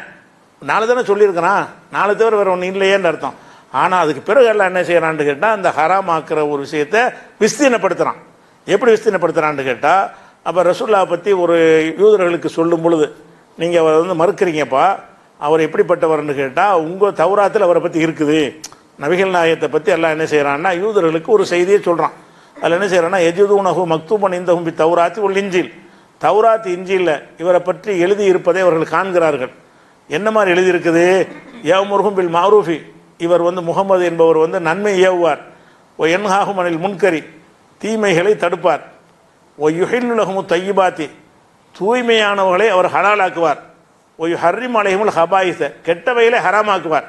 நாலு தானே சொல்லியிருக்கிறான், நாலு தவிர வேறு ஒன்று இல்லையேன்னு அர்த்தம். ஆனால் அதுக்கு பிறகு எல்லாம் என்ன செய்யறான்னு கேட்டால், அந்த ஹராமாக்குற ஒரு விஷயத்தை விஸ்தீர்ணப்படுத்துகிறான். எப்படி விஸ்தீர்ணப்படுத்துகிறான்னு கேட்டால், அப்போ ரசூல்லாவை பற்றி ஒரு யூதர்களுக்கு சொல்லும் பொழுது, நீங்கள் அவரை வந்து மறுக்கிறீங்கப்பா, அவர் எப்படிப்பட்டவர்னு கேட்டால், உங்கள் தௌராத்தில் அவரை பற்றி இருக்குது. நபிகள் நாயகத்தை பற்றி எல்லாம் என்ன செய்கிறான்னா, யூதர்களுக்கு ஒரு செய்தியை சொல்கிறான். அதில் என்ன செய்கிறான்னா, எஜுதூனஹு மக்தூபன் இந்தஹும் பி தௌராத்தி உல் இஞ்சில், தௌராத் இஞ்சில் இவரை பற்றி எழுதி இருப்பதை அவர்கள் காண்கிறார்கள். என்ன மாதிரி எழுதியிருக்குது? யவ்முர்ஹும் பில் மாரூஃபி, இவர் வந்து முகமது என்பவர் வந்து நன்மை ஏவுவார். ஓ என்ஹாஹும் அனில் முன்கரி, தீமைகளை தடுப்பார். ஓ யுஹில்லுலஹுமு தையிபாத்தி, தூய்மையானவர்களை அவர் ஹலாலாக்குவார். ஓ ஹர்ரிம் அலைஹிமுல் ஹபாயிஸ, கெட்டவைகளை ஹராமாக்குவார்.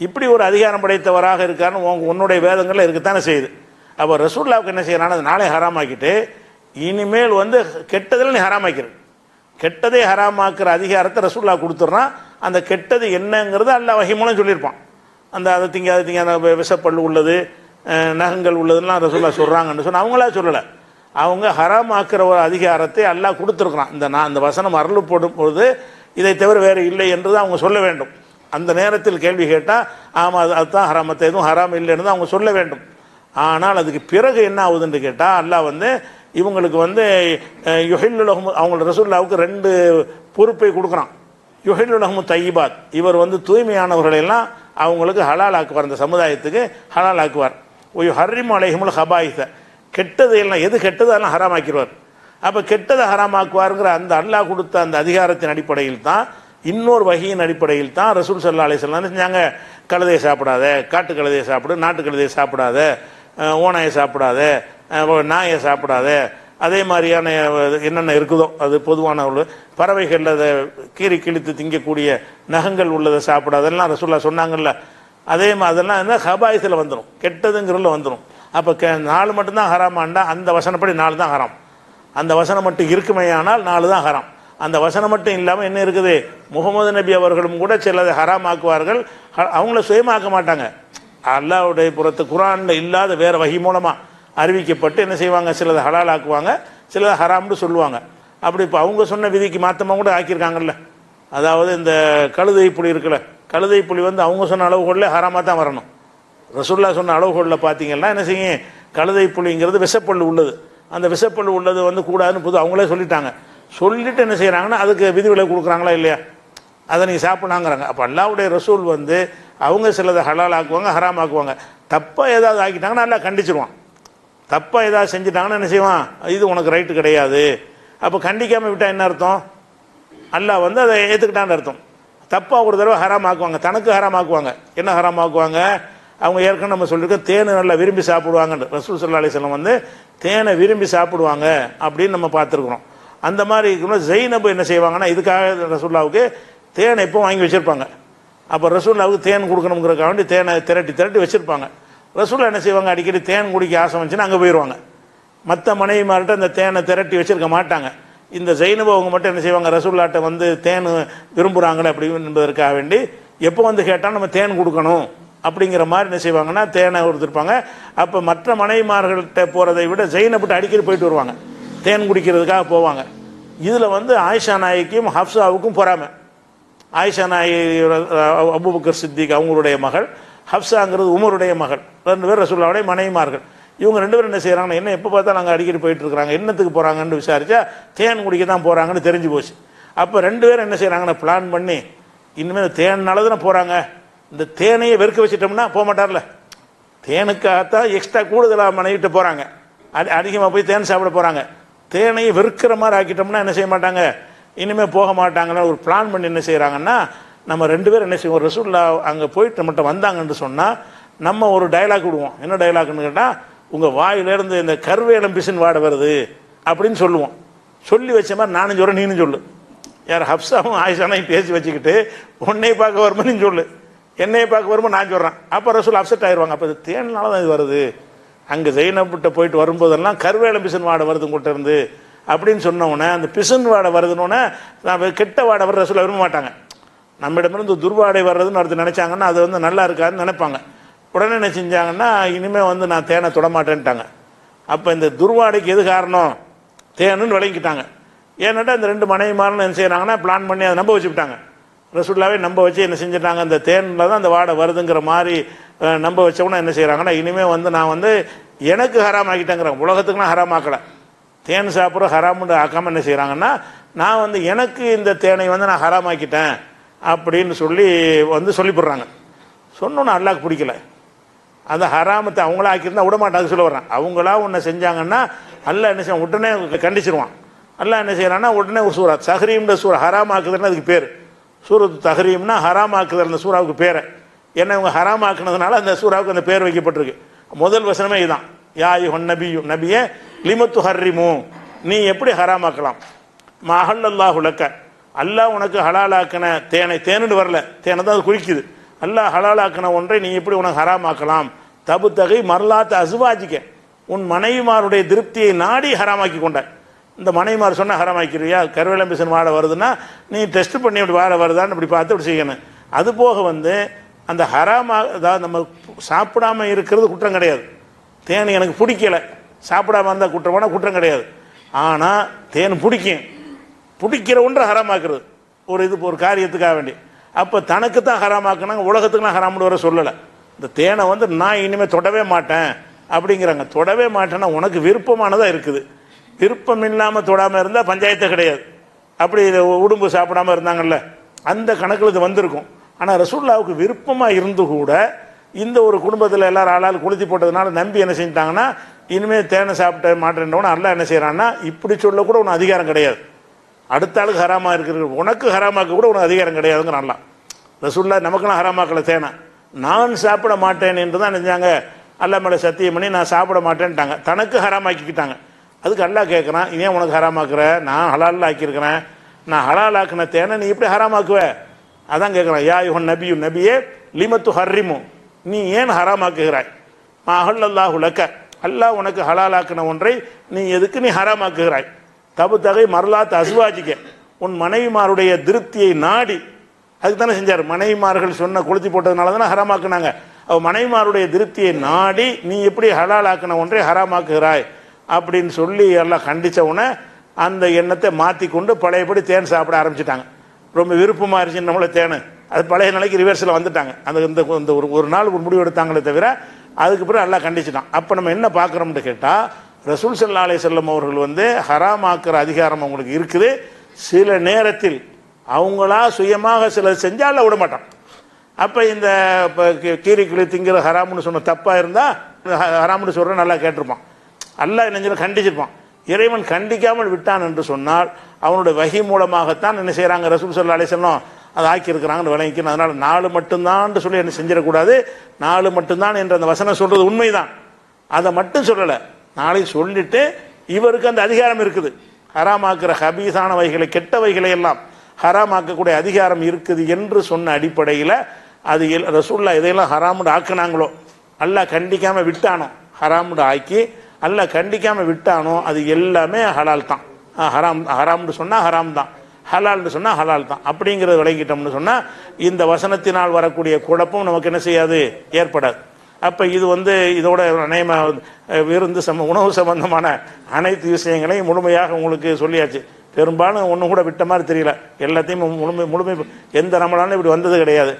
இப்படி ஒரு அதிகாரம் படைத்தவராக இருக்காருன்னு உன்னுடைய வேதங்களில் இருக்குத்தானே செய்யுது. அப்போ ரசூல்லாவுக்கு என்ன செய்யறான், அது நாளை ஹராமாக்கிட்டு இனிமேல் வந்து கெட்டதில் நீ ஹராமாக்கிற, கெட்டதை ஹராமாக்குற அதிகாரத்தை ரசூல்லா கொடுத்துட்றான். அந்த கெட்டது என்னங்கிறது அல்லாஹ் வஹி மூலம் சொல்லியிருப்பான். அதை திங்க விஷப்பல்லு உள்ளது, நகங்கள் உள்ளதுலாம் ரசூல்லா சொல்கிறாங்கன்னு சொன்னால் அவங்களா சொல்லலை. அவங்க ஹராமாக்குற ஒரு அதிகாரத்தை அல்லாஹ் கொடுத்துருக்குறான். இந்த வசனம் அருளப்படும் பொழுது இதை தவிர வேறு இல்லை என்று தான் அவங்க சொல்ல வேண்டும். அந்த நேரத்தில் கேள்வி கேட்டால் ஆமாம் அதுதான் ஹராம், மற்ற எதுவும் ஹராம் இல்லைன்னு தான் அவங்க சொல்ல வேண்டும். ஆனால் அதுக்கு பிறகு என்ன ஆகுதுன்னு கேட்டால், அல்லாஹ் வந்து இவங்களுக்கு வந்து யுஹில்லுலஹும், அவங்களோட ரசூல்லாவுக்கு 2 பொறுப்பை கொடுக்குறான். யுஹில்லுலஹும் தையிபாத், இவர் வந்து தூய்மையானவர்களெல்லாம் அவங்களுக்கு ஹலால் ஆக்குவார், அந்த சமுதாயத்துக்கு ஹலால் ஆக்குவார். ஒய் ஹர்ரிம் அலைஹிமுல் ஹபாயிஸ, கெட்டது எல்லாம் எது கெட்டது அதெல்லாம் ஹராமாக்கிடுவார். அப்போ கெட்டதை ஹராமாக்குவாருங்கிற அந்த அல்லாஹ் கொடுத்த அந்த அதிகாரத்தின் அடிப்படையில் தான், இன்னொரு வகையின் அடிப்படையில் தான் ரசூல் ஸல்லல்லாஹு அலைஹி வஸல்லம் செஞ்சாங்க, கழுதையை சாப்பிடாத, காட்டு கழுதையை சாப்பிடு, நாட்டு கழுதையை சாப்பிடாத, ஓனாயை சாப்பிடாத, நாயை சாப்பிடாத, அதே மாதிரியான என்னென்ன இருக்குதோ அது பொதுவான பறவைகளில் அதை கீறி கிழித்து திங்கக்கூடிய நகங்கள் உள்ளதை சாப்பிடாத, அதெல்லாம் ரசூல்லா சொன்னாங்கல்ல. அதே மாதிரி அதெல்லாம் என்ன ஹபாயிஸில் வந்துடும், கெட்டதுங்கிறதுல வந்துடும். அப்போ 4 மட்டும்தான் ஹராமாண்டா, அந்த வசனப்படி 4 தான் ஹராம். அந்த வசனம் மட்டும் இருக்குமையானால் 4 தான் ஹராம். அந்த வசனம் மட்டும் இல்லாமல் என்ன இருக்குது, முகமது நபி அவர்களும் கூட சிலதை ஹராமாக்குவார்கள், அவங்கள சுயமாக்க மாட்டாங்க. அல்லாஹ்வுடைய புறத்து குர்ஆனில் இல்லாத வேறு வகை மூலமாக அறிவிக்கப்பட்டு என்ன செய்வாங்க, சிலதை ஹலால் ஆக்குவாங்க, சிலதை ஹராம்னு சொல்லுவாங்க. அப்படி இப்போ அவங்க சொன்ன விதிக்கு மாற்றமாக கூட ஆக்கியிருக்காங்கல்ல. அதாவது இந்த கழுதை புலி இருக்குல்ல, கழுதை புலி வந்து அவங்க சொன்ன அளவுகளில் ஹராமாக தான் வரணும். ரசூல்லா சொன்ன அளவுகளில் பார்த்தீங்கன்னா என்ன செய்யும், கழுதை புலிங்கிறது விஷப்பல்லு உள்ளது, அந்த விஷப்பல்லு உள்ளது வந்து கூடாதுன்னு அவங்களே சொல்லிட்டாங்க. சொல்லிட்டு என்ன செய்கிறாங்கன்னா அதுக்கு விதிவிலை கொடுக்குறாங்களா இல்லையா, அதை நீங்கள் சாப்பிட்லாங்கிறாங்க. அப்போ அல்லாஹ்வுடைய ரசூல் வந்து அவங்க சிலதை ஹலால் ஆக்குவாங்க, ஹராம் ஆக்குவாங்க. தப்பாக ஏதாவது ஆக்கிட்டாங்கன்னா நல்லா கண்டிச்சிருவான். தப்பாக ஏதாவது செஞ்சுட்டாங்கன்னா என்ன செய்வான், இது உனக்கு ரைட்டு கிடையாது. அப்போ கண்டிக்காமல் விட்டால் என்ன அர்த்தம், அல்லாஹ் வந்து அதை ஏற்றுக்கிட்டான்னு அர்த்தம். தப்பாக ஒரு தடவை ஹராம் ஆக்குவாங்க, தனக்கு ஹராம் ஆக்குவாங்க. என்ன ஹராம் ஆக்குவாங்க, அவங்க ஏற்கனவே நம்ம சொல்லியிருக்கோம் தேனை நல்லா விரும்பி சாப்பிடுவாங்கன்னு. ரசூல் ஸல்லல்லாஹு அலைஹி வஸல்லம் வந்து தேனை விரும்பி சாப்பிடுவாங்க அப்படின்னு நம்ம பார்த்துருக்குறோம். அந்த மாதிரி இருக்கணும். ஜெய்னபு என்ன செய்வாங்கன்னா, இதுக்காக ரசூல்லாவுக்கு தேனை எப்போ வாங்கி வச்சுருப்பாங்க. அப்போ ரசூல்லாவுக்கு தேன் கொடுக்கணுங்கிறக்காக வேண்டி தேனை திரட்டி வச்சுருப்பாங்க. ரசூல்லா என்ன செய்வாங்க, அடிக்கடி தேன் குடிக்க ஆசை வந்துச்சுன்னா அங்கே போயிடுவாங்க. மற்ற மனைவிமார்கிட்ட அந்த தேனை திரட்டி வச்சுருக்க மாட்டாங்க. இந்த ஜெய்னபு அவங்க மட்டும் என்ன செய்வாங்க, ரசூல்லாட்ட வந்து தேன் விரும்புகிறாங்களே அப்படி என்பதற்காக வேண்டி எப்போ வந்து கேட்டால் நம்ம தேன் கொடுக்கணும் அப்படிங்கிற மாதிரி என்ன செய்வாங்கன்னா தேனை கொடுத்துருப்பாங்க. அப்போ மற்ற மனைவிமார்கள்ட்ட போகிறதை விட ஜெய்னபிட்ட அடிக்கடி போயிட்டு வருவாங்க, தேன் குடிக்கிறதுக்காக போவாங்க. இதில் வந்து ஆயிஷா நாய்க்கும் ஹப்சாவுக்கும் பொறாமை. ஆயிஷா நாய் அபூபக்கர் சித்திக் அவங்களுடைய மகள், ஹப்சாங்கிறது உமருடைய மகள், 2 பேர் ரசூலுல்லாஹ்வுடைய மனைவிமார்கள். இவங்க 2 பேரும் என்ன செய்கிறாங்கன்னா, என்ன எப்போ பார்த்தா நாங்கள் அடிக்கடி போயிட்டு இருக்கிறாங்க, என்னத்துக்கு போகிறாங்கன்னு விசாரித்தா தேன் குடிக்க தான் போகிறாங்கன்னு தெரிஞ்சு போச்சு. அப்போ 2 பேரும் என்ன செய்கிறாங்கன்னா பிளான் பண்ணி, இனிமேல் தேனால தானே போகிறாங்க, இந்த தேனையை வெறுக்க வச்சிட்டோம்னா போக மாட்டார்ல, தேனுக்காகத்தான் எக்ஸ்ட்ரா கூடுதலாக மனைவிட்டு போகிறாங்க, அதிகமாக போய் தேன் சாப்பிட போகிறாங்க. தேனையை வெறுக்கிற மாதிரி ஆக்கிட்டோம்னா என்ன செய்ய மாட்டாங்க, இனிமேல் போக மாட்டாங்கன்னு ஒரு பிளான் பண்ணி என்ன செய்கிறாங்கன்னா, நம்ம 2 பேரும் என்ன செய்வோம், ரசூலுல்லாஹ் அங்கே போயிட்டு நம்மகிட்ட வந்தாங்கன்னு சொன்னால் நம்ம ஒரு டைலாக் விடுவோம். என்ன டைலாக்னு கேட்டால், உங்கள் வாயிலேருந்து இந்த கருவேலம் பிசின் வாட வருது அப்படின்னு சொல்லுவோம். சொல்லி வச்ச மாதிரி நானும் சொல்கிறேன் நீனும் சொல்லு. யார் ஹப்சாவும் ஆயிஷானையும் பேசி வச்சுக்கிட்டு உன்னை பார்க்க வருமானு சொல்லு. என்னையை பார்க்க வரும்போது நான் சொல்கிறேன். அப்போ ரசூல் அப்செட் ஆயிடுவாங்க. அப்போ இது தேனால தான் இது வருது, அங்கே ஜெயினப்பிட்ட போயிட்டு வரும்போதெல்லாம் கருவேல பிசின் வாடை வருது உங்கள்கிட்ட இருந்து அப்படின்னு சொன்னோன்னே, அந்த பிசின் வாடை வருதுன்னொன்னே நான் கெட்ட வாடை வர ரசூலை விரும்ப மாட்டாங்க. நம்மிடமிருந்து துர்வாடை வர்றதுன்னு அடுத்து நினச்சாங்கன்னா அது வந்து நல்லா இருக்காதுன்னு நினைப்பாங்க. உடனே என்ன செஞ்சாங்கன்னா, இனிமேல் நான் தேனை தொடமாட்டேன்ட்டாங்க. அப்போ இந்த துர்வாடைக்கு எது காரணம்? தேனுன்னு விளங்கிட்டாங்க. ஏன்னாட்டா இந்த 2 மனைவிமாரும் என்ன செய்கிறாங்கன்னா, பிளான் பண்ணி அதை நம்ப வச்சுக்கிட்டாங்க. ரசூல்லாவே நம்ப வச்சு என்ன செஞ்சிட்டாங்க, அந்த தேனில் தான் அந்த வாடை வருதுங்கிற மாதிரி நம்ப வச்சவொன்னே என்ன செய்கிறாங்கன்னா, இனிமேல் நான் எனக்கு ஹராம் ஆக்கிட்டேங்கிறாங்க. உலகத்துக்குலாம் ஹராம் ஆக்கலை, தேன் சாப்பிட்ற ஹராமுன்னு ஆக்காமல் என்ன செய்கிறாங்கன்னா, நான் எனக்கு இந்த தேனை நான் ஹராம் ஆக்கிட்டேன் அப்படின்னு சொல்லி போடுறாங்க. சொன்னோன்னு அல்லாஹ்க்கு பிடிக்கல. அந்த ஹராமத்தை அவங்களா ஆக்கியிருந்தா விட மாட்டாங்க சொல்ல வர்றேன். அவங்களா ஒன்று செஞ்சாங்கன்னா அல்லாஹ் என்ன செய்வான், உடனே கண்டிச்சிருவான். அல்லாஹ் என்ன செய்யறான்னா, உடனே ஒரு சூறா தஹ்ரீம்ன்ற சூறா, ஹராம் ஆக்குதல்னு அதுக்கு பேர். சூரத்து தஹ்ரீம்னா ஹராம் ஆக்குதல், அந்த சூறாவுக்கு பேரை. ஏன்னா இவங்க ஹராம் ஆக்குனதுனால அந்த சூறாவுக்கு அந்த பேர் வைக்கப்பட்டிருக்கு. முதல் வசனமே இதுதான், யா அய்யுஹன் நபியு, நபியே லிமத்து ஹர்ரிமு, நீ எப்படி ஹராமாக்கலாம், மஹல்லல்லாஹு லக்க, அல்லாஹ் உனக்கு ஹலாலாக்கின தேனை, தேனுன்னு வரல, தேனை தான் அது குறிக்குது, அல்லாஹ் ஹலாலாக்கின ஒன்றை நீ எப்படி உனக்கு ஹராமாக்கலாம், தபு தகை மரலாத்த அசுவாஜிக்க, உன் மனைவிமாருடைய திருப்தியை நாடி ஹராமாக்கி கொண்ட. இந்த மனைவிமார் சொன்னால் ஹராமாக்கிறியா, கருவேலம்பிசன் வாடை வருதுன்னா நீ டெஸ்ட் பண்ணி அப்படி வாடை வருதான்னு இப்படி பார்த்து இப்படி செய்யணும். அது போக அந்த ஹராமாக, அதாவது நம்ம சாப்பிடாம இருக்கிறது குற்றம் கிடையாது. தேன் எனக்கு பிடிக்கலை, சாப்பிடாம இருந்தால் குற்றமான குற்றம் கிடையாது. ஆனால் தேன் பிடிக்கிற ஒன்றை ஹராமாக்குறது ஒரு காரியத்துக்காக வேண்டி. அப்போ தனக்கு தான் ஹராமாக்குனாங்க, உலகத்துக்குலாம் ஹராம்னு வர சொல்லலை. இந்த தேனை நான் இனிமேல் தொடவே மாட்டேன் அப்படிங்கிறாங்க. தொடவே மாட்டேன்னா உனக்கு விருப்பமானதாக இருக்குது, விருப்பம் இல்லாமல் தொடாமல் இருந்தால் பஞ்சாயத்து கிடையாது. அப்படி உடம்பு சாப்பிடாமல் இருந்தாங்கல்ல, அந்த கணக்கில் இது வந்திருக்கும். ஆனால் ரசூலுல்லாவுக்கு விருப்பமாக இருந்து கூட இந்த ஒரு குடும்பத்தில் எல்லாரும் ஆளால் கொளுத்தி போட்டதுனால நம்பி என்ன செஞ்சிட்டாங்கன்னா, இனிமேல் தேனை சாப்பிட்ட மாட்டேன்றவன அல்லாஹ் என்ன செய்கிறான்னா, இப்படி சொல்லக்கூட உனக்கு அதிகாரம் கிடையாது, அடுத்த ஆளுக்கு ஹராமாக இருக்கிறது உனக்கு ஹராமாக்க கூட உனக்கு அதிகாரம் கிடையாதுங்கிற அல்லாஹ். ரசூலுல்லாஹ் நமக்கெல்லாம் ஹராமாக்கலை தேனை, நான் சாப்பிட மாட்டேன் என்று தான் நினைஞ்சாங்க. அல்லாஹ் மேலே சத்தியம் பண்ணி நான் சாப்பிட மாட்டேன்ட்டாங்க, தனக்கு ஹராமாக்கிக்கிட்டாங்க. அதுக்கு அல்லாஹ் கேட்குறான், ஏன் உனக்கு ஹராமாக்குற, நான் ஹலால் ஆக்கியிருக்கிறேன், நான் ஹலால் ஆக்கின தேனை நீ எப்படி ஹராமாக்குவ, அதான் கேட்குறான். யா அய்யுஹன் நபியு, நபியே லிமத்து ஹர்ரிமு, நீ ஏன் ஹராமாக்குகிறாய், மஹல்லல்லாஹு லக்க, அல்லாஹ் உனக்கு ஹலாலாக்கின ஒன்றை நீ எதுக்கு நீ ஹராமாக்குகிறாய், தபு தகை மரலாத் அசுவாஜிக்க, உன் மனைவிமாருடைய திருப்தியை நாடி. அதுக்கு தானே செஞ்சார், மனைவிமார்கள் சொன்ன கொளுத்தி போட்டதுனால தானே ஹராமாக்குனாங்க. மனைவிமாருடைய திருப்தியை நாடி நீ எப்படி ஹலாலாக்கின ஒன்றை ஹராமாக்குகிறாய் அப்படின்னு சொல்லி எல்லாம் கண்டித்த உடனே அந்த எண்ணத்தை மாற்றி கொண்டு பழையபடி தேன் சாப்பிட ஆரம்பிச்சிட்டாங்க. ரொம்ப விருப்பமாக இருந்துச்சு நம்மள தேன், அது பழைய நிலைக்கு ரிவர்ஸில் வந்துட்டாங்க. இந்த ஒரு நாள் ஒரு முடிவு எடுத்தாங்களே தவிர அதுக்கு பிறகு எல்லாம் கண்டிச்சுட்டான். அப்போ நம்ம என்ன பார்க்குறோம்னு கேட்டால், ரசூல் ஸல்லல்லாஹு அலைஹி வஸல்லம் அவர்கள் ஹராமாக்குற அதிகாரம் அவங்களுக்கு இருக்குது. சில நேரத்தில் அவங்களா சுயமாக சில செஞ்சால விட மாட்டான். அப்போ இந்த கீரி கிளி திங்கிற ஹராம்னு சொன்ன தப்பாக இருந்தால் ஹராம்னு சொல்கிற நல்லா கேட்டிருப்பான், அல்லாஹ் என்ன கண்டிச்சிருப்பான். இறைவன் கண்டிக்காமல் விட்டான் என்று சொன்னால் அவனுடைய வஹி மூலமாகத்தான் என்ன செய்கிறாங்க, ரசூல் ஸல்லல்லாஹு அலைஹி வஸல்லம் அதை ஆக்கியிருக்கிறாங்கன்னு விளங்கிக்கணும். அதனால் 4 மட்டும்தான் சொல்லி என்ன செஞ்சிடக்கூடாது. 4 மட்டும்தான் என்ற அந்த வசனம் சொல்கிறது உண்மைதான், அதை மட்டும் சொல்லலை, நாளை சொல்லிட்டு இவருக்கு அந்த அதிகாரம் இருக்குது. ஹராமாக்குற ஹபீஸான வகைகளை, கெட்ட வகைகளை எல்லாம் ஹராமாக்கக்கூடிய அதிகாரம் இருக்குது என்று சொன்ன அடிப்படையில் அது ரசூலுல்லாஹ் எதையெல்லாம் ஹராமுன்னு ஆக்குனாங்களோ, அல்லாஹ் கண்டிக்காமல் விட்டானோ, ஹராமுன்னு ஆக்கி அல்லாஹ் கண்டிக்காமல் விட்டானோ அது எல்லாமே ஹலால் தான். ஹராம்னு சொன்னால் ஹராம் தான், ஹலால்னு சொன்னால் ஹலால் தான். அப்படிங்கிறத விளங்கிட்டோம்னு சொன்னால் இந்த வசனத்தினால் வரக்கூடிய குழப்பம் நமக்கு என்ன செய்யாது, ஏற்படாது. அப்போ இது இதோட விருந்து உணவு சம்பந்தமான அனைத்து விஷயங்களையும் முழுமையாக உங்களுக்கு சொல்லியாச்சு. பெரும்பாலும் ஒன்றும் கூட விட்ட மாதிரி தெரியல, எல்லாத்தையும் முழுமை எந்த ரமலானும் இப்படி வந்தது கிடையாது.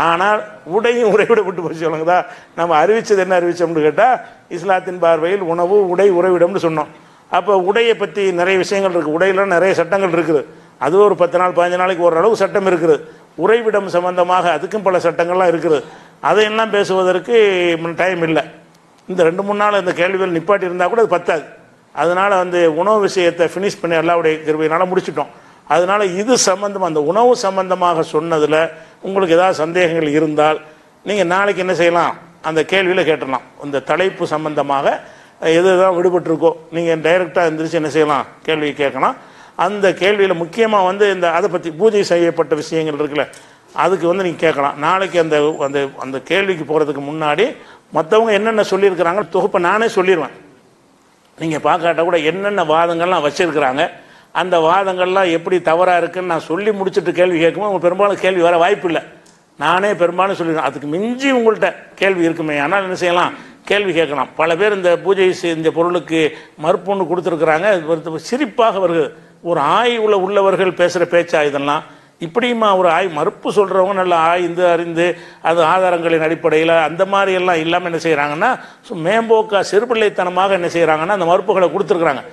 ஆனால் உடையும் உறைவிட விட்டு போய் சொல்லுங்கதா, நம்ம அறிவிச்சது என்ன அறிவிச்சோம்னு கேட்டால், இஸ்லாத்தின் பார்வையில் உணவு உடை உறைவிடம்னு சொன்னோம். அப்போ உடையை பற்றி நிறைய விஷயங்கள் இருக்குது, உடையில் நிறைய சட்டங்கள் இருக்குது. அது ஒரு 10 நாள் 15 நாளைக்கு ஓரளவு சட்டம் இருக்குது. உறைவிடம் சம்பந்தமாக அதுக்கும் பல சட்டங்கள்லாம் இருக்குது. அதையெல்லாம் பேசுவதற்கு டைம் இல்லை. இந்த 2-3 நாள் இந்த கேள்விகள் நிப்பாட்டி இருந்தால் கூட அது பத்தாது. அதனால் உணவு விஷயத்தை ஃபினிஷ் பண்ணி அல்லாஹ்வுடைய கிருபையினால் முடிச்சிட்டோம். அதனால் இது சம்பந்தமாக, அந்த உணவு சம்பந்தமாக சொன்னதில் உங்களுக்கு ஏதாவது சந்தேகங்கள் இருந்தால் நீங்கள் நாளைக்கு என்ன செய்யலாம், அந்த கேள்வியில் கேட்டுடலாம். இந்த தலைப்பு சம்பந்தமாக எது தான் விடுபட்டிருக்கோ நீங்கள் டைரெக்டாக எந்திரிச்சு என்ன செய்யலாம், கேள்வி கேட்கலாம். அந்த கேள்வியில் முக்கியமாக இந்த அதை பற்றி பூஜை செய்யப்பட்ட விஷயங்கள் இருக்குல்ல, அதுக்கு வந்து நீங்கள் கேட்கலாம். நாளைக்கு அந்த அந்த அந்த கேள்விக்கு போகிறதுக்கு முன்னாடி மற்றவங்க என்னென்ன சொல்லியிருக்கிறாங்க தொகுப்பை நானே சொல்லிடுவேன். நீங்கள் பார்க்காட்ட கூட என்னென்ன வாதங்கள்லாம் வச்சுருக்கிறாங்க, அந்த வாதங்கள்லாம் எப்படி தவறாக இருக்குன்னு நான் சொல்லி முடிச்சுட்டு கேள்வி கேட்கும்போது உங்களுக்கு பெரும்பாலும் கேள்வி வர வாய்ப்பு இல்லை. நானே பெரும்பாலும் சொல்லிடுவேன். அதுக்கு மிஞ்சி உங்கள்கிட்ட கேள்வி இருக்குமே, ஆனால் என்ன செய்யலாம், கேள்வி கேட்கலாம். பல பேர் இந்த பூஜை செஞ்ச பொருளுக்கு மறுப்பொன்று கொடுத்துருக்குறாங்க. சிரிப்பாக வருகிறது. ஒரு ஆய்வுல உள்ளவர்கள் பேசுகிற பேச்சா இதெல்லாம்? இப்படியுமா ஒரு மறுப்பு சொல்கிறவங்க நல்லா ஆய்ந்து அறிந்து அது ஆதாரங்களின் அடிப்படையில் அந்த மாதிரி எல்லாம் இல்லாமல் என்ன செய்கிறாங்கன்னா மேம்போக்கா சிறுபிள்ளைத்தனமாக என்ன செய்கிறாங்கன்னா அந்த மறுப்புகளை கொடுத்துருக்குறாங்க.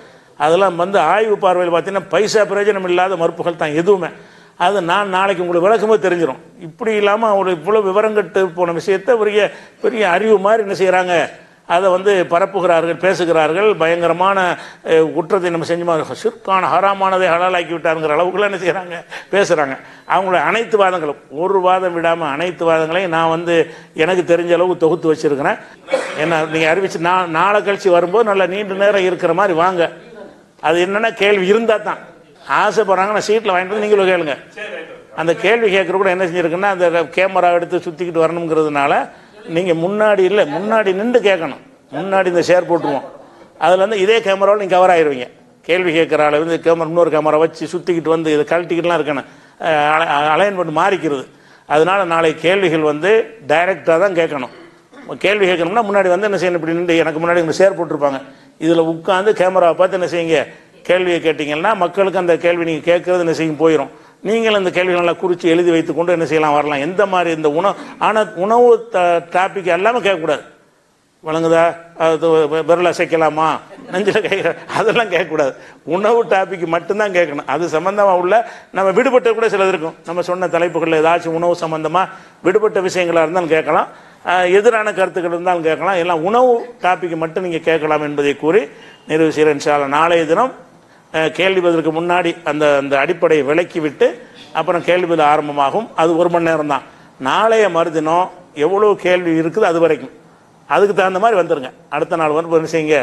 அதெல்லாம் வந்து ஆய்வு பார்வையில் பார்த்தீங்கன்னா பைசா பிரயோஜனம் இல்லாத மறுப்புகள் தான் எதுவுமே. அது நான் நாளைக்கு உங்களுக்கு விளக்கும்போது தெரிஞ்சிடும். இப்படி இல்லாமல் அவர் இவ்வளோ விவரங்கட்டு போன விஷயத்தை பெரிய பெரிய அறிவு மாதிரி என்ன செய்கிறாங்க, அதை வந்து பரப்புகிறார்கள், பேசுகிறார்கள். பயங்கரமான குற்றத்தை நம்ம செஞ்சோமா, சிற்கான ஹராமானதை ஹலாலாக்கி விட்டாருங்கிற அளவுக்குலாம் என்ன செய்கிறாங்க, பேசுகிறாங்க. அவங்கள அனைத்து வாதங்களும் ஒரு வாதம் விடாமல் அனைத்து வாதங்களையும் நான் வந்து எனக்கு தெரிஞ்ச அளவுக்கு தொகுத்து வச்சுருக்கிறேன். ஏன்னா நீங்கள் அறிவிச்சு நாளை கழிச்சு வரும்போது நல்லா நீண்ட நேரம் இருக்கிற மாதிரி வாங்க. அது என்னென்னா கேள்வி இருந்தால் தான் ஆசைப்படுறாங்க. நான் சீட்டில் வாங்கிட்டு வந்து நீங்களும் கேளுங்க. அந்த கேள்வி கேட்குற கூட என்ன செஞ்சுருக்குன்னா அந்த கேமரா எடுத்து சுற்றிக்கிட்டு வரணுங்கிறதுனால நீங்கள் முன்னாடி நின்று கேட்கணும். முன்னாடி இந்த ஷேர் போட்டுருவோம், அதில் வந்து இதே கேமராவில் நீங்கள் கவர் ஆகிடுவீங்க. கேள்வி கேட்குற ஆளை வந்து இன்னொரு கேமரா வச்சு சுற்றிக்கிட்டு வந்து இதை கழட்டிக்கிட்டுலாம் இருக்கணும். அலைன்மெண்ட் மாறிக்கிறது. அதனால் நாளை கேள்விகள் வந்து டைரெக்டாக தான் கேட்கணும். கேள்வி கேட்கணும்னா முன்னாடி வந்து என்ன செய்யணும், இப்படி நின்று எனக்கு முன்னாடி இந்த ஷேர் போட்டிருப்பாங்க, இதில் உட்காந்து கேமராவை பார்த்து என்ன செய்யுங்க, கேள்வியை கேட்டிங்கன்னா மக்களுக்கு அந்த கேள்வி நீங்கள் கேட்குறது என்ன செய்யும் போயிடும். நீங்கள் அந்த கேள்வி நல்லா குறித்து எழுதி வைத்துக்கொண்டு என்ன செய்யலாம், வரலாம். எந்த மாதிரி இந்த உணவு, ஆனால் உணவு டாபிக் எல்லாமே கேட்கக்கூடாது. வழங்குதா, அது விரல் அசைக்கலாமா, நெஞ்சில் கேட்குற அதெல்லாம் கேட்கக்கூடாது. உணவு டாபிக் மட்டும்தான் கேட்கணும். அது சம்மந்தமாக உள்ள நம்ம விடுபட்ட கூட சிலது இருக்கும். நம்ம சொன்ன தலைப்புகளில் ஏதாச்சும் உணவு சம்மந்தமாக விடுபட்ட விஷயங்களாக இருந்தாலும் கேட்கலாம், எதிரான கருத்துக்கள் இருந்தாலும் கேட்கலாம். எல்லாம் உணவு டாபிக் மட்டும் நீங்கள் கேட்கலாம் என்பதை கூறி நிறைவு செய்கிறேன். இன்ஷா அல்லாஹ் நாளைய தினம் கேள்வி பதிலுக்கு முன்னாடி அந்த அந்த அடிப்படையை விளக்கி விட்டு அப்புறம் கேள்வி பதில் ஆரம்பமாகும். அது 1 மணி நேரம் தான். நாளைய மறுதினம் எவ்வளோ கேள்வி இருக்குது அது வரைக்கும் அதுக்கு தகுந்த மாதிரி வந்துடுங்க. அடுத்த நாள் வந்து என்ன செய்யுங்க,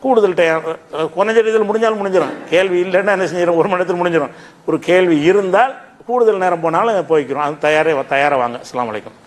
கூடுதல் டைம் குறைஞ்ச இதில் முடிஞ்சாலும் முடிஞ்சிடும். கேள்வி இல்லைன்னா என்ன செஞ்சிடும், 1 மணி நேரத்தில் முடிஞ்சிடும். ஒரு கேள்வி இருந்தால் கூடுதல் நேரம் போனாலும் போய்க்கிறோம். அது தயாராக வாங்க. அஸ்ஸலாமு அலைக்கும்.